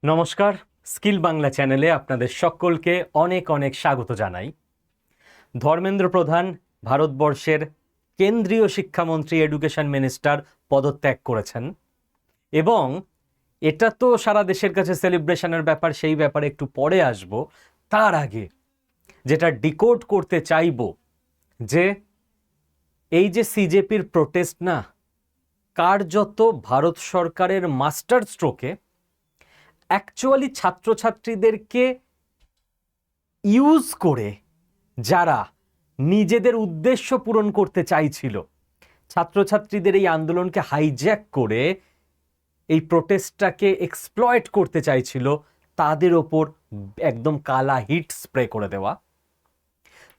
নমস্কার, স্কিল বাংলা চ্যানেলে আপনাদের সকলকে অনেক অনেক স্বাগত জানাই। ধর্মেন্দ্র প্রধান ভারতবর্ষের কেন্দ্রীয় শিক্ষামন্ত্রী, এডুকেশন মিনিস্টার পদত্যাগ করেছেন এবং এটা তো সারা দেশের কাছে সেলিব্রেশনের ব্যাপার, সেই ব্যাপারে একটু পরে আসব। তার আগে যেটা ডিকোড করতে চাইব যে এই যে সিজেপির প্রোটেস্ট না, কার্যত ভারত সরকারের মাস্টার স্ট্রোকে অ্যাকচুয়ালি ছাত্রছাত্রীদেরকে ইউজ করে যারা নিজেদের উদ্দেশ্য পূরণ করতে চাইছিল, ছাত্রছাত্রীদের এই আন্দোলনকে হাইজ্যাক করে এই প্রোটেস্টটাকে এক্সপ্লয়েট করতে চাইছিল, তাদের ওপর একদম কালা হিট স্প্রে করে দেওয়া।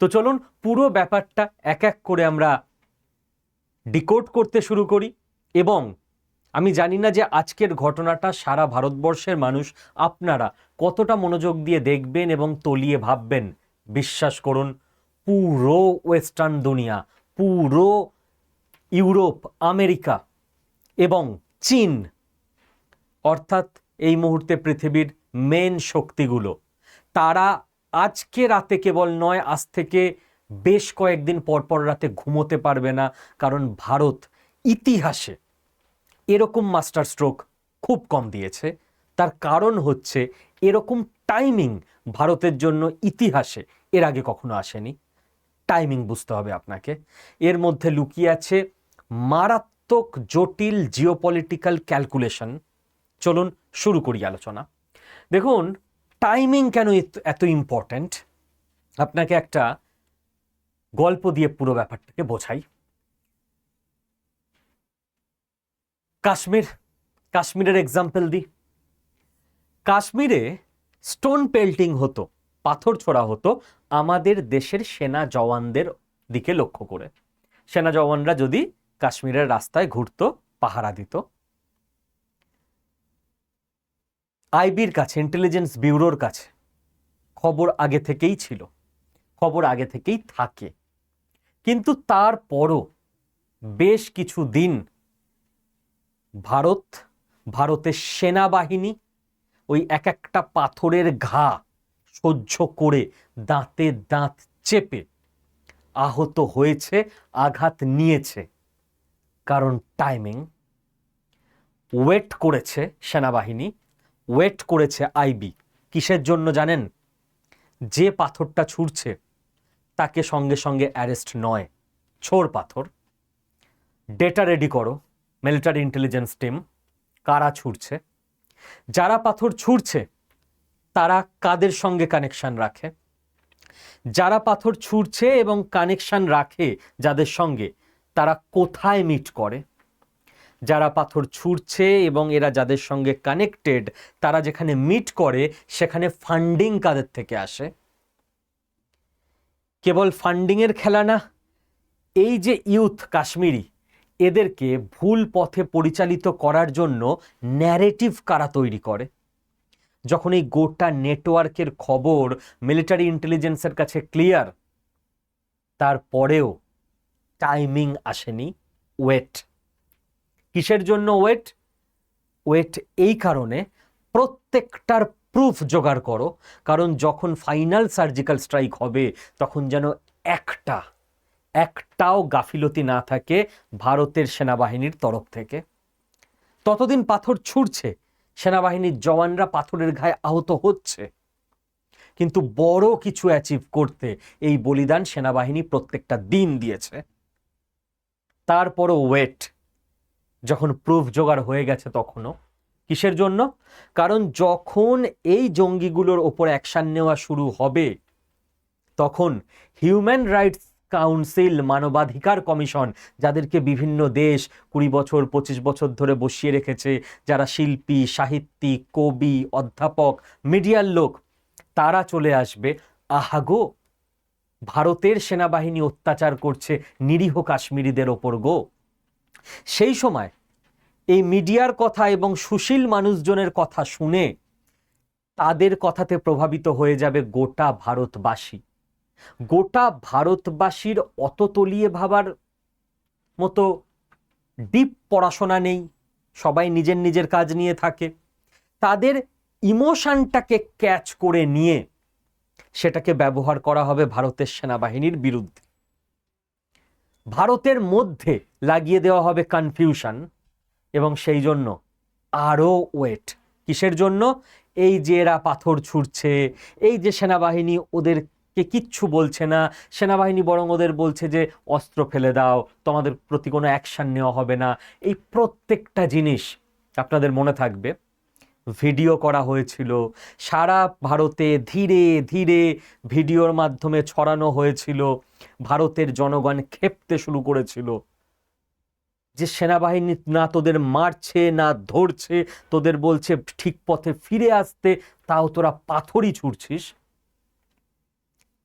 তো চলুন পুরো ব্যাপারটা এক এক করে আমরা ডিকোড করতে শুরু করি। এবং আমি জানি না যে আজকের ঘটনাটা সারা ভারতবর্ষের মানুষ আপনারা কতটা মনোযোগ দিয়ে দেখবেন এবং তলিয়ে ভাববেন। বিশ্বাস করুন, পুরো ওয়েস্টার্ন দুনিয়া, পুরো ইউরোপ, আমেরিকা এবং চীন, অর্থাৎ এই মুহূর্তে পৃথিবীর মেন শক্তিগুলো, তারা আজকে রাতে কেবল নয়, আজ থেকে বেশ কয়েকদিন পরপর রাতে ঘুমোতে পারবে না। কারণ ভারত ইতিহাসে এরকম মাস্টার স্ট্রোক খুব কম দিয়েছে। তার কারণ হচ্ছে এরকম টাইমিং ভারতের জন্য ইতিহাসে এর আগে কখনো আসেনি। টাইমিং বুঝতে হবে আপনাকে। এর মধ্যে লুকিয়ে আছে মারাত্মক জটিল জিওপলিটিক্যাল ক্যালকুলেশন। চলুন শুরু করি আলোচনা। দেখুন, টাইমিং কেন এত ইম্পর্ট্যান্ট, আপনাকে একটা গল্প দিয়ে পুরো ব্যাপারটাকে বোঝাই। কাশ্মীরের এক্সাম্পল দিই। কাশ্মীরে স্টোন পেল্টিং হতো, পাথর ছোড়া হতো আমাদের দেশের সেনা জওয়ানদের দিকে লক্ষ্য করে। সেনা জওয়ানরা যদি কাশ্মীরের রাস্তায় ঘুরতো, পাহারা দিত। আইবির কাছে, ইন্টেলিজেন্স ব্যুরোর কাছে খবর আগে থেকেই ছিল, খবর আগে থেকেই থাকে। কিন্তু তারপরও বেশ কিছু দিন ভারতের সেনাবাহিনী ওই এক একটা পাথরের ঘা সহ্য করে দাঁতে দাঁত চেপে আহত হয়েছে, আঘাত নিয়েছে। কারণ টাইমিং। ওয়েট করেছে সেনাবাহিনী, ওয়েট করেছে আইবি। কিসের জন্য জানেন? যে পাথরটা ছুঁড়ছে তাকে সঙ্গে সঙ্গে অ্যারেস্ট নয়, ছোড় পাথর, ডেটা রেডি করো, মিলিটারি ইন্টেলিজেন্স টিম, কারা ছুটছে, যারা পাথর ছুটছে তারা কাদের সঙ্গে কানেকশন রাখে, যারা পাথর ছুটছে এবং কানেকশন রাখে যাদের সঙ্গে, তারা কোথায় মিট করে, যারা পাথর ছুটছে এবং এরা যাদের সঙ্গে কানেক্টেড, তারা যেখানে মিট করে সেখানে ফান্ডিং কাদের থেকে আসে। কেবল ফান্ডিংয়ের খেলা না, এই যে ইউথ কাশ্মীরি, এদেরকে ভুল পথে পরিচালিত করার জন্য ন্যারেটিভ কারা তৈরি করে। যখন এই গোটা নেটওয়ার্কের খবর মিলিটারি ইন্টেলিজেন্সের কাছে ক্লিয়ার, তারপরেও টাইমিং আসেনি, ওয়েট। কিসের জন্য ওয়েট? ওয়েট এই কারণে, প্রত্যেকটার প্রুফ জোগাড় করো। কারণ যখন ফাইনাল সার্জিক্যাল স্ট্রাইক হবে তখন যেন একটাও গাফিলতি না থাকে ভারতের সেনাবাহিনীর তরফ থেকে। ততদিন পাথর ছুঁড়ছে, সেনাবাহিনীর জওয়ানরা পাথরের ঘায়ে আহত হচ্ছে, কিন্তু বড় কিছু অ্যাচিভ করতে এই বলিদান সেনাবাহিনী প্রত্যেকটা দিন দিয়েছে। তারপরও ওয়েট। যখন প্রুফ জোগাড় হয়ে গেছে তখনও। কিসের জন্য? কারণ যখন এই জঙ্গিগুলোর ওপর অ্যাকশন নেওয়া শুরু হবে তখন হিউম্যান রাইটস কাউন্সিল, মানবাধিকার কমিশন, যাদেরকে বিভিন্ন দেশ 20 বছর 25 বছর ধরে বসিয়ে রেখেছে, যারা শিল্পী, সাহিত্যিক, কবি, অধ্যাপক, মিডিয়ার লোক, তারা চলে আসবে, আহাগো ভারতের সেনাবাহিনী অত্যাচার করছে নিরীহ কাশ্মীরিদের ওপর গো। সেই সময় এই মিডিয়ার কথা এবং সুশীল মানুষজনের কথা শুনে তাদের কথাতে প্রভাবিত হয়ে যাবে গোটা ভারতবাসী। গোটা ভারতবাসীর অত তলিয়ে ভাবার মতো ডিপ পড়াশোনা নেই, সবাই নিজের নিজের কাজ নিয়ে থাকে। তাদের ইমোশনটাকে ক্যাচ করে নিয়ে সেটাকে ব্যবহার করা হবে ভারতের সেনাবাহিনীর বিরুদ্ধে। ভারতের মধ্যে লাগিয়ে দেওয়া হবে কনফিউশন, এবং সেই জন্য আরও ওয়েট। কিসের জন্য? এই যে এরা পাথর ছুঁড়ছে, এই যে সেনাবাহিনী ওদেরকে কিচ্ছু বলছে না, সেনাবাহিনী বরং ওদের বলছে যে অস্ত্র ফেলে দাও, তোমাদের প্রতি কোনো অ্যাকশন নেওয়া হবে না, এই প্রত্যেকটা জিনিস আপনাদের মনে থাকবে ভিডিও করা হয়েছিল। সারা ভারতে ধীরে ধীরে ভিডিওর মাধ্যমে ছড়ানো হয়েছিল। ভারতের জনগণ ক্ষেপতে শুরু করেছিল যে সেনাবাহিনী না তোদের মারছে না ধরছে, তোদের বলছে ঠিক পথে ফিরে আসতে, তাও তোরা পাথরই ছুঁড়ছিস।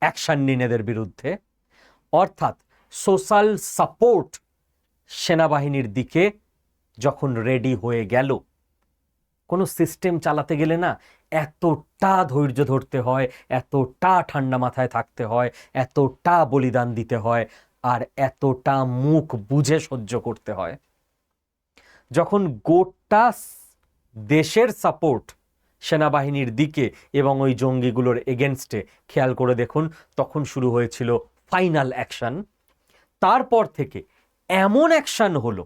অ্যাকশন নিন এদের বিরুদ্ধে। অর্থাৎ সোশ্যাল সাপোর্ট সেনাবাহিনীর দিকে যখন রেডি হয়ে গেল, কোনো সিস্টেম চালাতে গেলে না এতটা ধৈর্য ধরতে হয়, এতটা ঠান্ডা মাথায় থাকতে হয়, এতটা বলিদান দিতে হয়, আর এতটা মুখ বুঝে সহ্য করতে হয়। যখন গোটা দেশের সাপোর্ট সেনাবাহিনীর দিকে এবং ওই জঙ্গিগুলোর এগেনস্টে, খেয়াল করে দেখুন, তখন শুরু হয়েছিল ফাইনাল অ্যাকশন। তারপর থেকে এমন অ্যাকশন হলো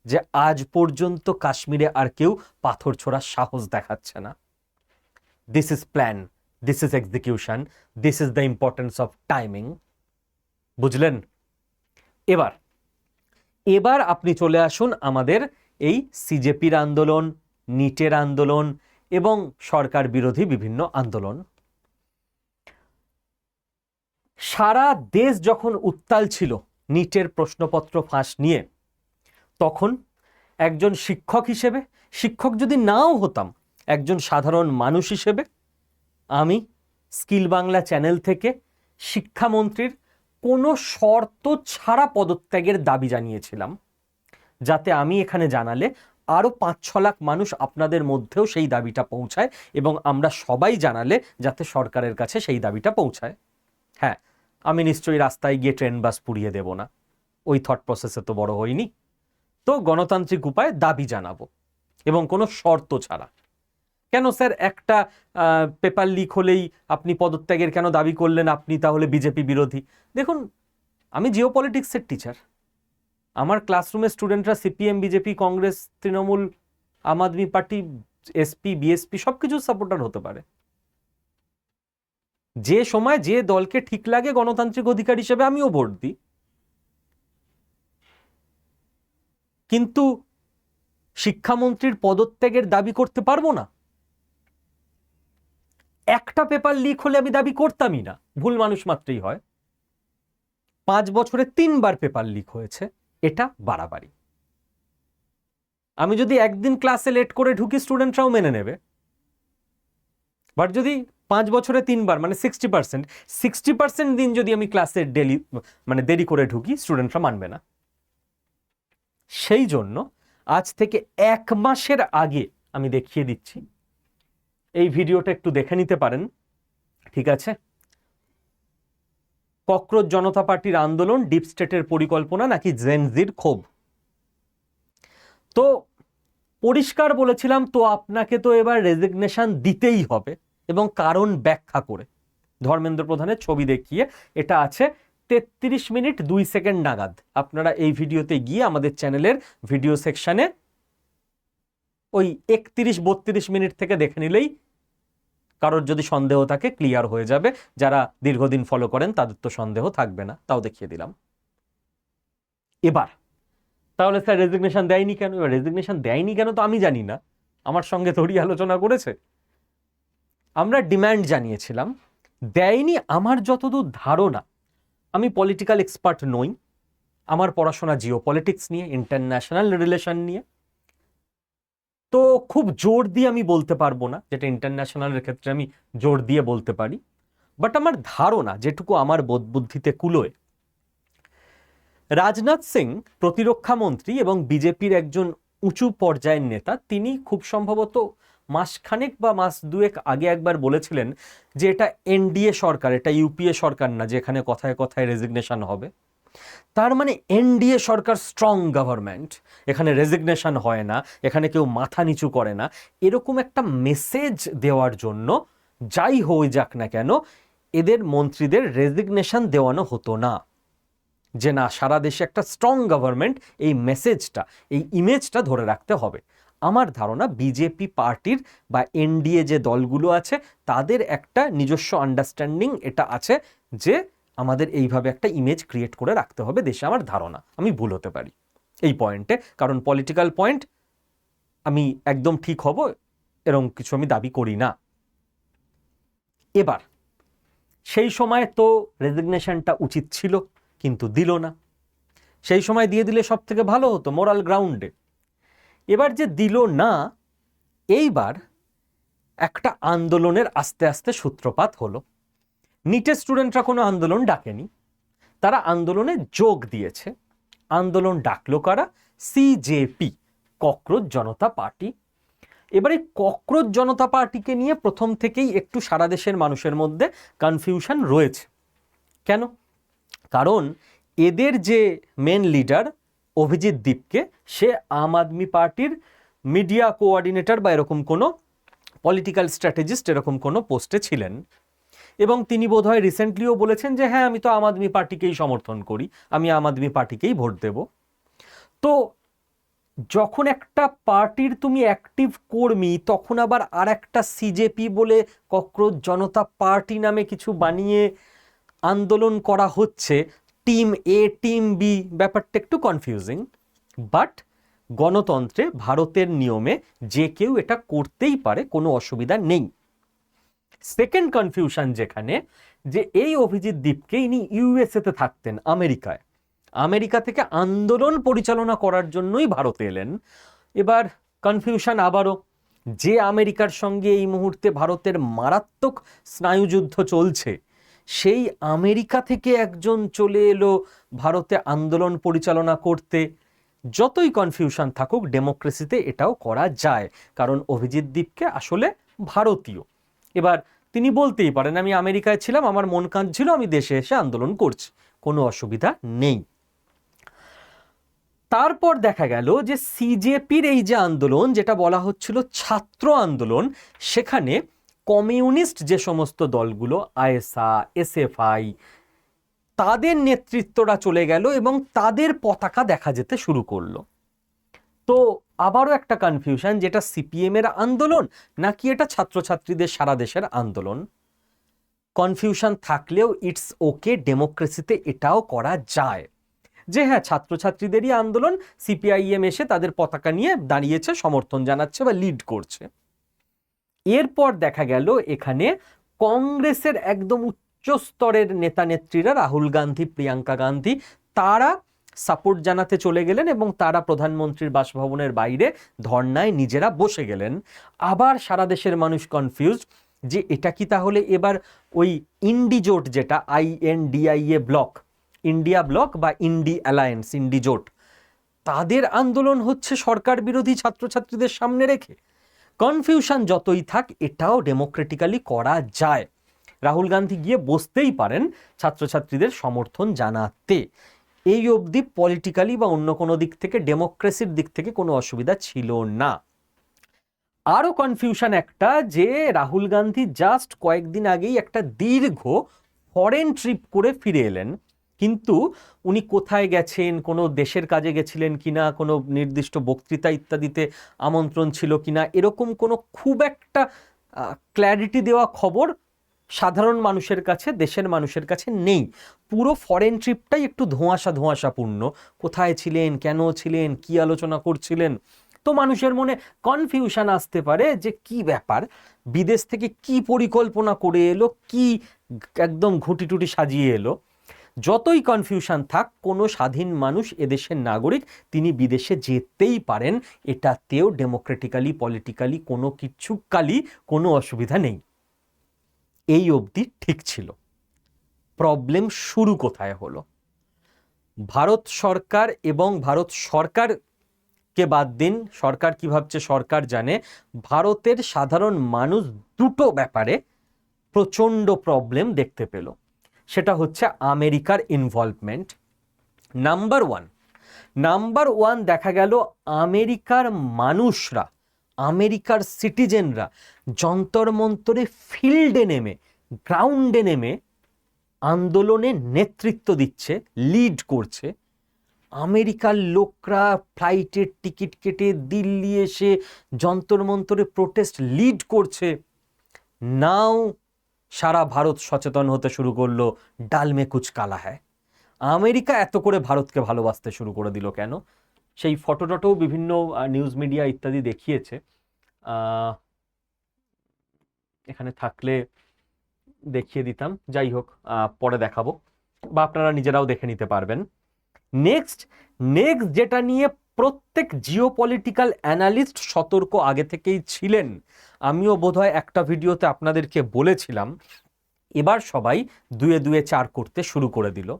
যে আজ পর্যন্ত কাশ্মীরে আর কেউ পাথর ছোড়ার সাহস দেখাচ্ছে না। This is plan, this is execution, this is the importance of timing. বুঝলেন? এবার আপনি চলে আসুন আমাদের এই সিজেপির আন্দোলন, নিটের আন্দোলন এবং সরকার বিরোধী বিভিন্ন আন্দোলন। সারা দেশ যখন উত্তাল ছিল নিটের প্রশ্নপত্র ফাঁস নিয়ে, তখন একজন শিক্ষক হিসেবে, শিক্ষক যদি নাও হতাম, একজন সাধারণ মানুষ হিসেবে আমি স্কিল বাংলা চ্যানেল থেকে শিক্ষামন্ত্রীর কোনো শর্ত ছাড়া পদত্যাগের দাবি জানিয়েছিলাম, যাতে আমি এখানে জানালে আরও 5-6 লাখ মানুষ আপনাদের মধ্যেও সেই দাবিটা পৌঁছায়, এবং আমরা সবাই জানালে যাতে সরকারের কাছে সেই দাবিটা পৌঁছায়। হ্যাঁ, আমি নিশ্চয়ই রাস্তায় গিয়ে ট্রেন বাস পুড়িয়ে দেব না, ওই থট প্রসেসে তো বড় হইনি। তো গণতান্ত্রিক উপায়ে দাবি জানাবো, এবং কোনো শর্ত ছাড়া। কেন স্যার একটা পেপার লিক হলেই আপনি পদত্যাগের কেন দাবি করলেন? আপনি তাহলে বিজেপি বিরোধী? দেখুন, আমি জিওপলিটিক্সের টিচার, আমার ক্লাসরুমের স্টুডেন্টরা সিপিএম, বিজেপি, কংগ্রেস, তৃণমূল, আম আদমি পার্টি, এসপি, বিএসপি সব কিছু সাপোর্টার হতে পারে। যে সময় যে দলকে ঠিক লাগে গণতান্ত্রিক অধিকার হিসেবে আমিও ভোট দিই, কিন্তু শিক্ষামন্ত্রীর পদত্যাগের দাবি করতে পারবো না? একটা পেপার লিক হলে আমি দাবি করতামই না, ভুল মানুষ মাত্রই হয়। 5 বছরে 3 বার পেপার লিক হয়েছে, এটা বাড়াবাড়ি। আমি যদি একদিন ক্লাসে লেট করে ঢুকি, স্টুডেন্টরাও মেনে নেবে। বাট যদি 5 বছরে 3 বার, মানে 60% দিন যদি আমি ক্লাসে দেরি করে ঢুকি, স্টুডেন্টরা মানবে না। সেই জন্য আজ থেকে 1 মাসের আগে আমি দেখিয়ে দিচ্ছি, এই ভিডিওটা একটু দেখে নিতে পারেন, ঠিক আছে? ককরোচ জনতা পার্টির আন্দোলন, ডিপ স্টেটের পরিকল্পনা নাকি জেনজির ক্ষোভ। তো পরিষ্কার বলেছিলাম, তো আপনাকে তো এবার রেজিগনেশন দিতেই হবে, এবং কারণ ব্যাখ্যা করে ধর্মেন্দ্র প্রধানের ছবি দেখিয়ে। এটা আছে 33 মিনিট 2 সেকেন্ড নাগাদ। আপনারা এই ভিডিওতে গিয়ে আমাদের চ্যানেলের ভিডিও সেকশনে ওই 31-32 মিনিট থেকে দেখে নিলেই কারোর যদি সন্দেহ থাকে ক্লিয়ার হয়ে যাবে। যারা দীর্ঘদিন ফলো করেন তাদের তো সন্দেহ থাকবে না, তাও দেখিয়ে দিলাম। এবার তাহলে স্যার রেজিগনেশন দেয়নি কেন? এবার রেজিগনেশন দেয়নি কেন তো আমি জানি না, আমার সঙ্গে থোড়ি আলোচনা করেছে। আমরা ডিমান্ড জানিয়েছিলাম, দেয়নি। আমার যতদূর ধারণা, আমি পলিটিক্যাল এক্সপার্ট নই, আমার পড়াশোনা জিওপলিটিক্স নিয়ে, ইন্টারন্যাশনাল রিলেশন নিয়ে, তো খুব জোর দিয়ে আমি বলতে পারবো না, যেটা ইন্টারন্যাশনালের ক্ষেত্রে আমি জোর দিয়ে বলতে পারি। বাট আমার ধারণা, যেটুকু আমার বোধ বুদ্ধিতে কুলোয়, রাজনাথ সিং প্রতিরক্ষা মন্ত্রী এবং বিজেপির একজন উঁচু পর্যায়ের নেতা, তিনি খুব সম্ভবত মাসখানেক বা মাস দুয়েক আগে একবার বলেছিলেন যে এটা এনডিএ সরকার, এটা ইউপিএ সরকার না যেখানে কথায় কথায় রেজিগনেশন হবে। তার মানে এনডিএ সরকার স্ট্রং গভর্নমেন্ট, এখানে রেজিগনেশন হয় না, এখানে কেউ মাথা নিচু করে না, এরকম একটা মেসেজ দেওয়ার জন্য যাই হয়ে যাক না কেন এদের মন্ত্রীদের রেজিগনেশন দেওয়ানো হতো না, যে না সারা দেশে একটা স্ট্রং গভর্নমেন্ট, এই মেসেজটা, এই ইমেজটা ধরে রাখতে হবে। আমার ধারণা বিজেপি পার্টির বা এনডিএ যে দলগুলো আছে তাদের একটা নিজস্ব আন্ডারস্ট্যান্ডিং এটা আছে যে আমাদের এইভাবে একটা ইমেজ ক্রিয়েট করে রাখতে হবে দেশে। আমার ধারণা, আমি ভুল হতে পারি এই পয়েন্টে, কারণ পলিটিক্যাল পয়েন্ট আমি একদম ঠিক হব এরকম কিছু আমি দাবি করি না। এবার সেই সময় তো রেজিগনেশনটা উচিত ছিল কিন্তু দিল না, সেই সময় দিয়ে দিলে সব থেকে ভালো হতো মোরাল গ্রাউন্ডে। এবার যে দিল না, এইবার একটা আন্দোলনের আস্তে আস্তে সূত্রপাত হলো। নিটের স্টুডেন্টরা কোনো আন্দোলন ডাকেনি, তারা আন্দোলনে যোগ দিয়েছে। আন্দোলন ডাকলো কারা? সিজেপি, ককরোচ জনতা পার্টি। এবারে ককরোচ জনতা পার্টিকে নিয়ে প্রথম থেকেই একটু সারা দেশের মানুষের মধ্যে কনফিউশন রয়েছে। কেন? কারণ এদের যে মেন লিডার অভিজিৎ দীপকে, সে আম আদমি পার্টির মিডিয়া কোঅর্ডিনেটর বা এরকম কোনো পলিটিক্যাল স্ট্র্যাটেজিস্ট এরকম কোনো পোস্টে ছিলেন, এবং তিনি বোধহয় রিসেন্টলিও বলেছেন যে হ্যাঁ আমি তো আম আদমি পার্টিকেই সমর্থন করি, আমি আম আদমি পার্টিকেই ভোট দেব। তো যখন একটা পার্টির তুমি অ্যাক্টিভ কর্মী, তখন আবার আর একটা সিজেপি বলে ককরোচ জনতা পার্টি নামে কিছু বানিয়ে আন্দোলন করা হচ্ছে, টিম এ টিম বি, ব্যাপারটা একটু কনফিউজিং। বাট গণতন্ত্রে ভারতের নিয়মে যে কেউ এটা করতেই পারে, কোনো অসুবিধা নেই। সেকেন্ড কনফিউশন যেখানে, যে এই অভিজিৎ দীপকে ইনি ইউএসএতে থাকতেন, আমেরিকায়, আমেরিকা থেকে আন্দোলন পরিচালনা করার জন্যই ভারতে এলেন। এবার কনফিউশন আবারও, যে আমেরিকার সঙ্গে এই মুহূর্তে ভারতের মারাত্মক স্নায়ুযুদ্ধ চলছে, সেই আমেরিকা থেকে একজন চলে এলো ভারতে আন্দোলন পরিচালনা করতে। যতই কনফিউশন থাকুক, ডেমোক্রেসিতে এটাও করা যায়, কারণ অভিজিৎ দীপকে আসলে ভারতীয়। এবার তিনি বলতেই পারেন আমি আমেরিকায় ছিলাম, আমার মন কাঁদছিল, আমি দেশে এসে আন্দোলন করছি, কোনো অসুবিধা নেই। তারপর দেখা গেল যে সিজেপির এই যে আন্দোলন, যেটা বলা হচ্ছিল ছাত্র আন্দোলন, সেখানে কমিউনিস্ট যে সমস্ত দলগুলো, আইএসআ, এসএফআই, তাদের নেতৃত্বরা চলে গেল এবং তাদের পতাকা দেখা যেতে শুরু করলো। তো আবারও একটা কনফিউশন, যেটা সিপিএম এর আন্দোলন নাকি এটা ছাত্রছাত্রীদের সারা দেশের আন্দোলন। কনফিউশন থাকলেও ইটস ওকে, ডেমোক্রেসিতে এটাও করা যায় যে হ্যাঁ ছাত্রছাত্রীদেরই আন্দোলন, সিপিআইএম এসে তাদের পতাকা নিয়ে দাঁড়িয়েছে, সমর্থন জানাচ্ছে বা লিড করছে। এরপর দেখা গেল এখানে কংগ্রেসের একদম উচ্চ স্তরের নেতা নেত্রীরা, রাহুল গান্ধী, প্রিয়াঙ্কা গান্ধী, তারা সাপোর্ট জানাতে চলে গেলেন এবং তারা প্রধানমন্ত্রীর বাসভবনের বাইরে ধর্নায় নিজেরা বসে গেলেন। আবার সারা দেশের মানুষ কনফিউজ যে এটা কি তাহলে এবার ওই ইন্ডি জোট, যেটা INDIA ব্লক, ইন্ডিয়া ব্লক বা ইন্ডি অ্যালায়েন্স, ইন্ডি জোট, তাদের আন্দোলন হচ্ছে সরকার বিরোধী ছাত্রছাত্রীদের সামনে রেখে। কনফিউশন যতই থাক, এটাও ডেমোক্রেটিক্যালি করা যায়। রাহুল গান্ধী গিয়ে বসতেই পারেন ছাত্রছাত্রীদের সমর্থন জানাতে। এই অবধি পলিটিক্যালি বা অন্য কোনো দিক থেকে, ডেমোক্রেসির দিক থেকে কোনো অসুবিধা ছিল না। আরও কনফিউশন একটা, যে রাহুল গান্ধী জাস্ট কয়েকদিন আগেই একটা দীর্ঘ ফরেন ট্রিপ করে ফিরে এলেন, কিন্তু উনি কোথায় গেছেন, কোনো দেশের কাজে গেছিলেন কিনা, কোনো নির্দিষ্ট বক্তৃতা ইত্যাদিতে আমন্ত্রণ ছিল কিনা, এরকম কোনো খুব একটা ক্ল্যারিটি দেওয়া খবর সাধারণ মানুষের কাছে, দেশের মানুষের কাছে নেই। পুরো ফরেন ট্রিপটাই একটু ধোঁয়াশা ধোঁয়াশাপূর্ণ, কোথায় ছিলেন, কেন ছিলেন, কি আলোচনা করছিলেন। তো মানুষের মনে কনফিউশন আসতে পারে যে কি ব্যাপার, বিদেশ থেকে কি পরিকল্পনা করে এলো, কি একদম ঘুঁটি টুটি সাজিয়ে এলো। যতই কনফিউশন থাক, কোনো স্বাধীন মানুষ, এদেশের নাগরিক, তিনি বিদেশে যেতেই পারেন, এটাতেও ডেমোক্রেটিক্যালি পলিটিক্যালি কোনো কিছুকালই কোনো অসুবিধা নেই। এই অবধি ঠিক ছিল। প্রবলেম শুরু কোথায় হলো? ভারত সরকার, এবং ভারত সরকারকে বাদ দিন, সরকার কি ভাবছে সরকার জানে, ভারতের সাধারণ মানুষ দুটো ব্যাপারে প্রচণ্ড প্রবলেম দেখতে পেল। সেটা হচ্ছে আমেরিকার ইনভলভমেন্ট, নাম্বার ওয়ান দেখা গেল আমেরিকার মানুষরা, আমেরিকার সিটিজেনরা যন্তর মন্তরে ফিল্ডে নেমে, গ্রাউন্ডে নেমে আন্দোলনে নেতৃত্ব দিচ্ছে, লিড করছে। আমেরিকার লোকরা ফ্লাইটের টিকিট কেটে দিল্লি এসে যন্তর মন্তরে প্রোটেস্ট লিড করছে। নাও সারা ভারত সচেতন হতে শুরু করলো, ডাল মে কুছ কালা হ্যায়। আমেরিকা এত করে ভারতকে ভালোবাসতে শুরু করে দিল কেন? সেই ফটোটাও বিভিন্ন নিউজ মিডিয়া ইত্যাদি দেখিয়েছে। এখানে থাকলে দেখিয়ে দিতাম, যাই হোক পরে দেখাবো, বা আপনারা নিজেরাও দেখে নিতে পারবেন। নেক্সট যেটা নিয়ে প্রত্যেক জিওপলিটিক্যাল অ্যানালিস্ট সতর্ক আগে থেকেই ছিলেন, আমিও বোধহয় একটা ভিডিওতে আপনাদেরকে বলেছিলাম, এবার সবাই দুয়ে দুয়ে চার করতে শুরু করে দিল।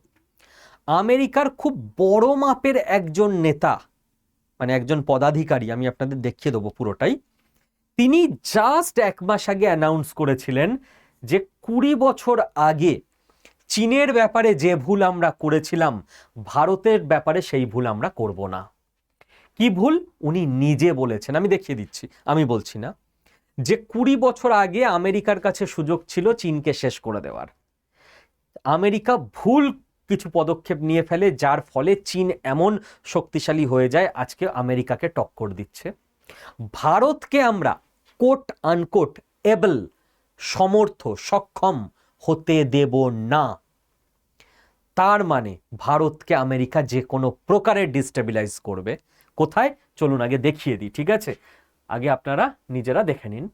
আমেরিকার খুব বড় মাপের একজন নেতা, মানে একজন পদাধিকারী, আমি আপনাদের দেখিয়ে দেবো পুরোটাই, তিনি জাস্ট 1 মাস আগে অ্যানাউন্স করেছিলেন যে 20 বছর আগে চীনের ব্যাপারে যে ভুল আমরা করেছিলাম, ভারতের ব্যাপারে সেই ভুল আমরা করব না। কি ভুল উনি নিজে বলেছেন, আমি দেখিয়ে দিচ্ছি, আমি বলছি না। যে 20 বছর আগে আমেরিকার কাছে সুযোগ ছিল চীনকে শেষ করে দেওয়ার, আমেরিকা ভুল কিছু পদক্ষেপ নিয়ে ফেলে, যার ফলে চীন এমন শক্তিশালী হয়ে যায় আজকে আমেরিকাকে টক্কর দিচ্ছে। ভারতকে আমরা কোট আনকোট এবল, সমর্থ, সক্ষম হতে দেব না। তার মানে ভারতকে আমেরিকা যে কোনো প্রকারে ডিস্টেবিলাইজ করবে। কোথায় চলুন আগে দেখিয়ে দিই, ঠিক আছে? আগে আপনারা নিজেরা দেখে নিন।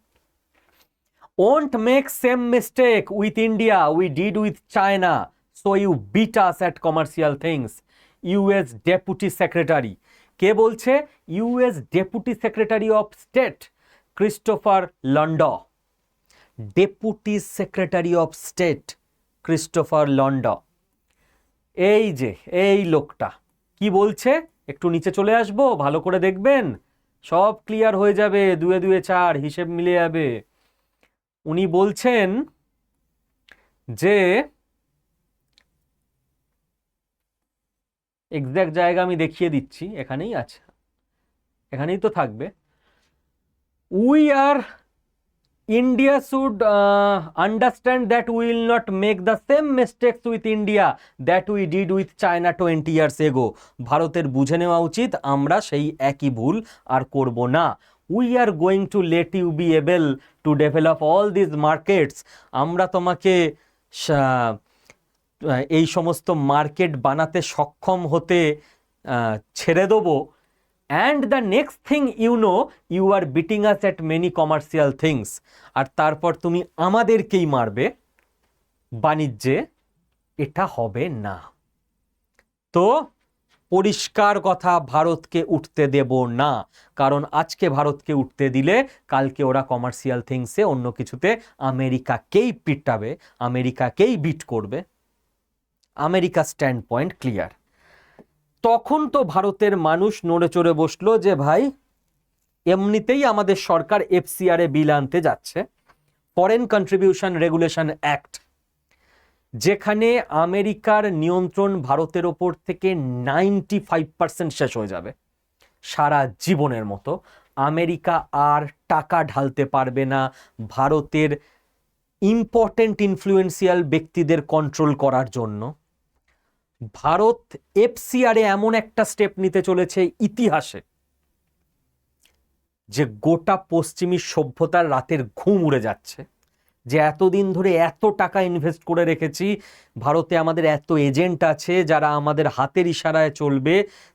Won't make same mistake with India we did with China, so you beat us at commercial things. US Deputy Secretary, কে বলছে? US Deputy Secretary of State Christopher Landau. Deputy secretary of state Christopher Landau, এই যে এই লোকটা কি বলছে, একটু নিচে চলে আসবো, ভালো করে দেখবেন, সব ক্লিয়ার হয়ে যাবে, দুয়ে দুয়ে চার হিসেব মিলে যাবে। উনি বলছেন যে, এক্সাক্ট জায়গা আমি দেখিয়ে দিচ্ছি, এখানেই আছে, এখানেই তো থাকবে। India should understand that we will not make the same mistakes with India that we did with China 20 years ago. ভারতের বুঝে নেওয়া উচিত আমরা সেই একই ভুল আর করব না। We are going to let you be able to develop all these markets. আমরা তোমাকে এই সমস্ত মার্কেট বানাতে সক্ষম হতে ছেড়ে দেবো। And the next thing you know, you are beating us at many commercial things. আর তারপর তুমি আমাদেরকেই মারবে বাণিজ্যে, এটা হবে না। তো পরিষ্কার কথা, ভারতকে উঠতে দেব না, কারণ আজকে ভারতকে উঠতে দিলে কালকে ওরা কমার্শিয়াল থিংসে অন্য কিছুতে আমেরিকাকেই পিটাবে, আমেরিকাকেই বিট করবে। America stand point clear. তখন তো ভারতের মানুষ নড়ে চড়ে বসলো যে ভাই এমনিতেই আমাদের সরকার FCR এ বিল আনতে যাচ্ছে, ফরেন কন্ট্রিবিউশন রেগুলেশন অ্যাক্ট, যেখানে আমেরিকার নিয়ন্ত্রণ ভারতের ওপর থেকে 95% শেষ হয়ে যাবে সারা জীবনের মতো। আমেরিকা আর টাকা ঢালতে পারবে না ভারতের ইম্পর্টেন্ট ইনফ্লুয়েন্সিয়াল ব্যক্তিদের কন্ট্রোল করার জন্য। ভারত FCR এ এমন একটা স্টেপ নিতে চলেছে ইতিহাসে, যে গোটা পশ্চিমী সভ্যতার রাতের ঘুম উড়ে যাচ্ছে। যে এতদিন ধরে এত টাকা ইনভেস্ট করে রেখেছি, ভারতে আমাদের এত এজেন্ট আছে যারা আমাদের হাতের ইশারায় চলবে,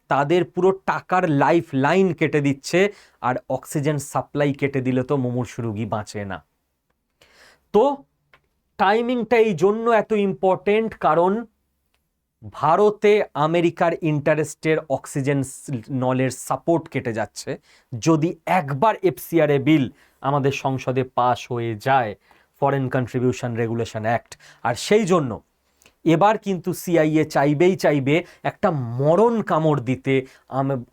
তাদের পুরো টাকার লাইফ লাইন কেটে দিচ্ছে। আর অক্সিজেন সাপ্লাই কেটে দিলে তো মুমূর্ষু রোগী বাঁচে না। তো টাইমিংটা এই জন্য এত ইম্পর্টেন্ট, কারণ ভারতে আমেরিকার ইন্টারেস্টের অক্সিজেন নলের সাপোর্ট কেটে যাচ্ছে যদি একবার FCR এ বিল আমাদের সংসদে পাশ হয়ে যায়, ফরেন কন্ট্রিবিউশন রেগুলেশন অ্যাক্ট। আর সেই জন্য এবার কিন্তু CIA চাইবে একটা মরণ কামড় দিতে,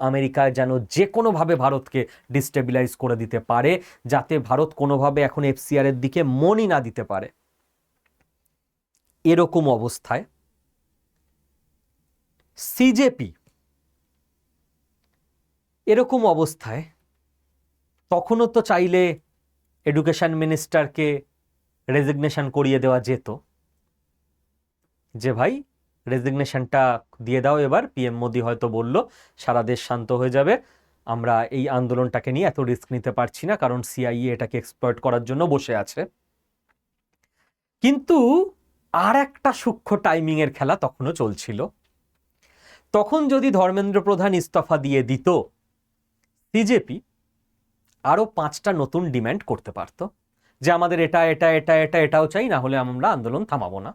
আমেরিকা যেন যে কোনোভাবে ভারতকে ডিস্টেবিলাইজ করে দিতে পারে, যাতে ভারত কোনোভাবে এখন FCR এর দিকে মনই না দিতে পারে। এরকম অবস্থায় সিজেপি এরকম অবস্থায় তখনও তো চাইলে এডুকেশন মিনিস্টারকে রেজিগনেশন করিয়ে দেওয়া যেত, যে ভাই রেজিগনেশনটা দিয়ে দাও, এবার পিএম মোদি হয়তো বলল সারা দেশ শান্ত হয়ে যাবে, আমরা এই আন্দোলনটাকে নিয়ে এত রিস্ক নিতে পারছি না, কারণ সিআইএ এটাকে এক্সপ্লয়েট করার জন্য বসে আছে। কিন্তু আর একটা সূক্ষ্ম টাইমিং এর খেলা তখনও চলছিল। তখন যদি ধর্মেন্দ্র প্রধান ইস্তফা দিয়ে দিত, বিজেপি আরো 5টা নতুন ডিমান্ড করতে পারত, যে আমাদের এটা এটা এটা এটা এটাও চাই, না হলে আমরা আন্দোলন থামাবো না।